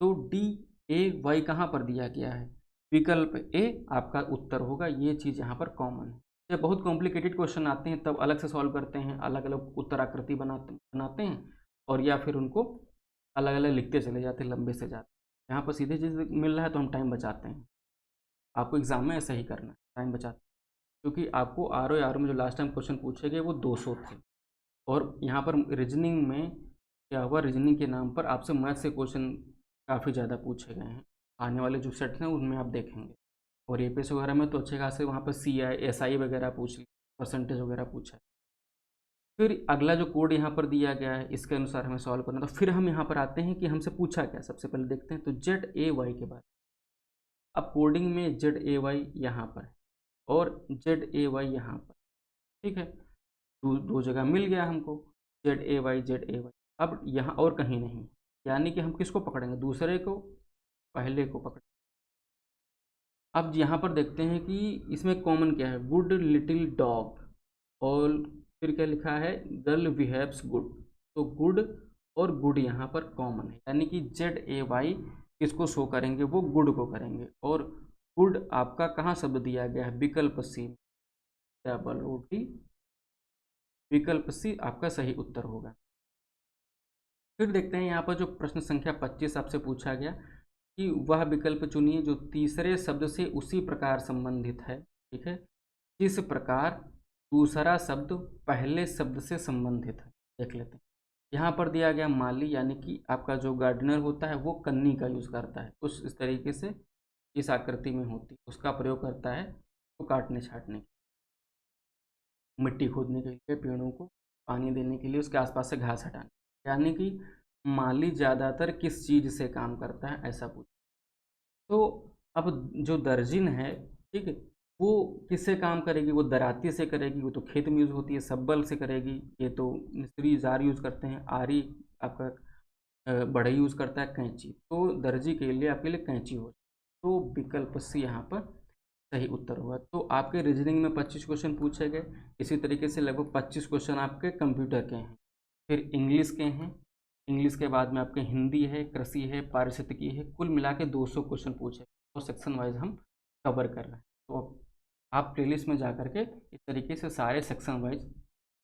तो डी ए वाई कहाँ पर दिया गया है, विकल्प ए आपका उत्तर होगा। ये चीज़ यहाँ पर कॉमन है। जब बहुत कॉम्प्लिकेटेड क्वेश्चन आते हैं तब अलग से सॉल्व करते हैं, अलग अलग उत्तर आकृति बनाते हैं और या फिर उनको अलग अलग लिखते चले जाते हैं, लंबे से जाते हैं। यहाँ पर सीधे चीज़ मिल रहा है तो हम टाइम बचाते हैं। आपको एग्जाम में ऐसा ही करना है, टाइम बचाते हैं। क्योंकि आपको आर में जो लास्ट टाइम क्वेश्चन पूछे गए वो 200 थे और यहाँ पर रीजनिंग में क्या हुआ, रीजनिंग के नाम पर आपसे मैथ से क्वेश्चन काफ़ी ज़्यादा पूछे गए हैं। आने वाले जो सेट हैं उनमें आप देखेंगे। और एपीएससी वगैरह में तो अच्छे खासे वहाँ पर CI SI वगैरह पूछ ली, परसेंटेज वगैरह पूछा है। फिर अगला जो कोड यहाँ पर दिया गया है इसके अनुसार हमें सॉल्व करना। तो फिर हम यहाँ पर आते हैं कि हमसे पूछा क्या, सबसे पहले देखते हैं तो ZAY के बाद। अब कोडिंग में ZAY यहाँ पर और ZAY यहाँ पर, ठीक है, दो जगह मिल गया हमको ZAY। अब यहाँ और कहीं नहीं, यानी कि हम किसको पकड़ेंगे, दूसरे को, पहले को पकड़ेंगे। अब यहाँ पर देखते हैं कि इसमें कॉमन क्या है, गुड लिटिल डॉग, और फिर क्या लिखा है, गर्ल बिहेव्स गुड। तो गुड और गुड यहाँ पर कॉमन है, यानी कि ZAY किसको शो करेंगे, वो गुड को करेंगे। और गुड आपका कहाँ शब्द दिया गया है, विकल्प सी, OT, विकल्प सी आपका सही उत्तर होगा। फिर देखते हैं यहाँ पर जो प्रश्न संख्या 25 आपसे पूछा गया कि वह विकल्प चुनिए जो तीसरे शब्द से उसी प्रकार संबंधित है। ठीक है, किस प्रकार दूसरा शब्द पहले शब्द से संबंधित है, देख लेते हैं। यहाँ पर दिया गया माली, यानी कि आपका जो गार्डनर होता है वो कन्नी का यूज़ करता है, कुछ इस तरीके से इस आकृति में होती, उसका प्रयोग करता है तो काटने छाटने, मिट्टी खोदने के लिए, पेड़ों को पानी देने के लिए, उसके आसपास से घास हटाने। यानी कि माली ज़्यादातर किस चीज़ से काम करता है, ऐसा पूछ। तो अब जो दर्जिन है, ठीक है, वो किससे काम करेगी, वो दराती से करेगी, वो तो खेत में यूज़ होती है। सब्बल से करेगी, ये तो मिस्त्री जार यूज़ करते हैं। आरी आपका बढ़ई यूज़ करता है, कैंची। तो दर्जी के लिए आपके लिए कैंची हो, तो विकल्प सी यहाँ पर सही उत्तर हुआ। तो आपके रीजनिंग में 25 क्वेश्चन पूछे गए। इसी तरीके से लगभग 25 क्वेश्चन आपके कंप्यूटर के हैं, फिर इंग्लिश के हैं, इंग्लिश के बाद में आपके हिंदी है, कृषि है, पारिस्थितिकी है। कुल मिला के 200 क्वेश्चन पूछे और सेक्शन वाइज हम कवर कर रहे हैं। तो आप प्लेलिस्ट में जा कर के इस तरीके से सारे सेक्शन वाइज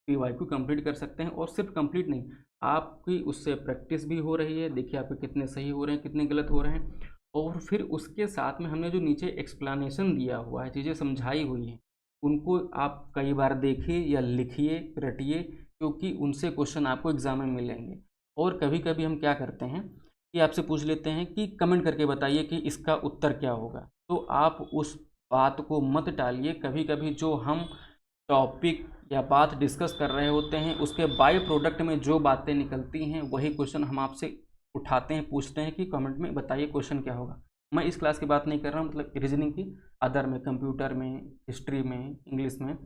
PYQ कंप्लीट कर सकते हैं। और सिर्फ कंप्लीट नहीं, आपकी उससे प्रैक्टिस भी हो रही है। देखिए आपके कितने सही हो रहे हैं, कितने गलत हो रहे हैं। और फिर उसके साथ में हमने जो नीचे एक्सप्लेनेशन दिया हुआ है, चीज़ें समझाई हुई हैं, उनको आप कई बार देखिए या लिखिए, रटिए, क्योंकि उनसे क्वेश्चन आपको एग्जाम में मिलेंगे। और कभी कभी हम क्या करते हैं कि आपसे पूछ लेते हैं कि कमेंट करके बताइए कि इसका उत्तर क्या होगा। तो आप उस बात को मत टालिए। कभी कभी जो हम टॉपिक या बात डिस्कस कर रहे होते हैं उसके बाय प्रोडक्ट में जो बातें निकलती हैं वही क्वेश्चन हम आपसे उठाते हैं, पूछते हैं कि कमेंट में बताइए क्वेश्चन क्या होगा। मैं इस क्लास की बात नहीं कर रहा हूँ, मतलब रीजनिंग की, अदर में, कंप्यूटर में, हिस्ट्री में, इंग्लिश में,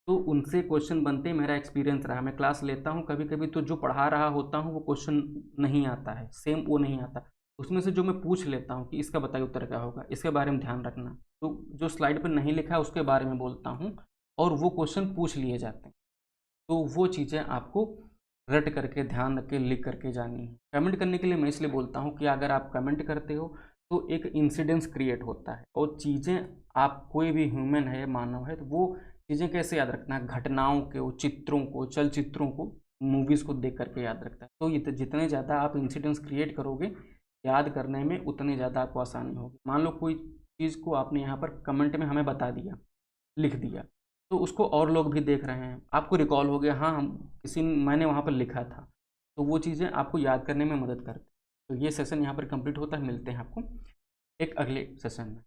तो उनसे क्वेश्चन बनते, मेरा एक्सपीरियंस रहा। मैं क्लास लेता हूँ, कभी कभी तो जो पढ़ा रहा होता हूँ वो क्वेश्चन नहीं आता है, सेम वो नहीं आता, उसमें से जो मैं पूछ लेता हूँ कि इसका बताइए उत्तर क्या होगा, इसके बारे में ध्यान रखना। तो जो स्लाइड पर नहीं लिखा है उसके बारे में बोलता हूँ और वो क्वेश्चन पूछ लिए जाते हैं। तो वो चीज़ें आपको रट करके, ध्यान रख के, लिख करके जानी है। कमेंट करने के लिए मैं इसलिए बोलता हूँ कि अगर आप कमेंट करते हो तो एक इंसिडेंस क्रिएट होता है। और चीज़ें, आप कोई भी ह्यूमन है, मानव है, तो वो चीज़ें कैसे याद रखना है, घटनाओं को, चित्रों को, चलचित्रों को, मूवीज़ को देख करके याद रखता है। तो ये जितने ज़्यादा आप इंसिडेंस क्रिएट करोगे याद करने में, उतने ज़्यादा आपको आसानी होगी। मान लो कोई चीज़ को आपने यहाँ पर कमेंट में हमें बता दिया, लिख दिया, तो उसको और लोग भी देख रहे हैं, आपको रिकॉल हो गया, हाँ हम मैंने वहाँ पर लिखा था, तो वो चीज़ें आपको याद करने में मदद करती है। तो ये सेशन यहाँ पर कंप्लीट होता है। मिलते हैं आपको एक अगले सेशन में।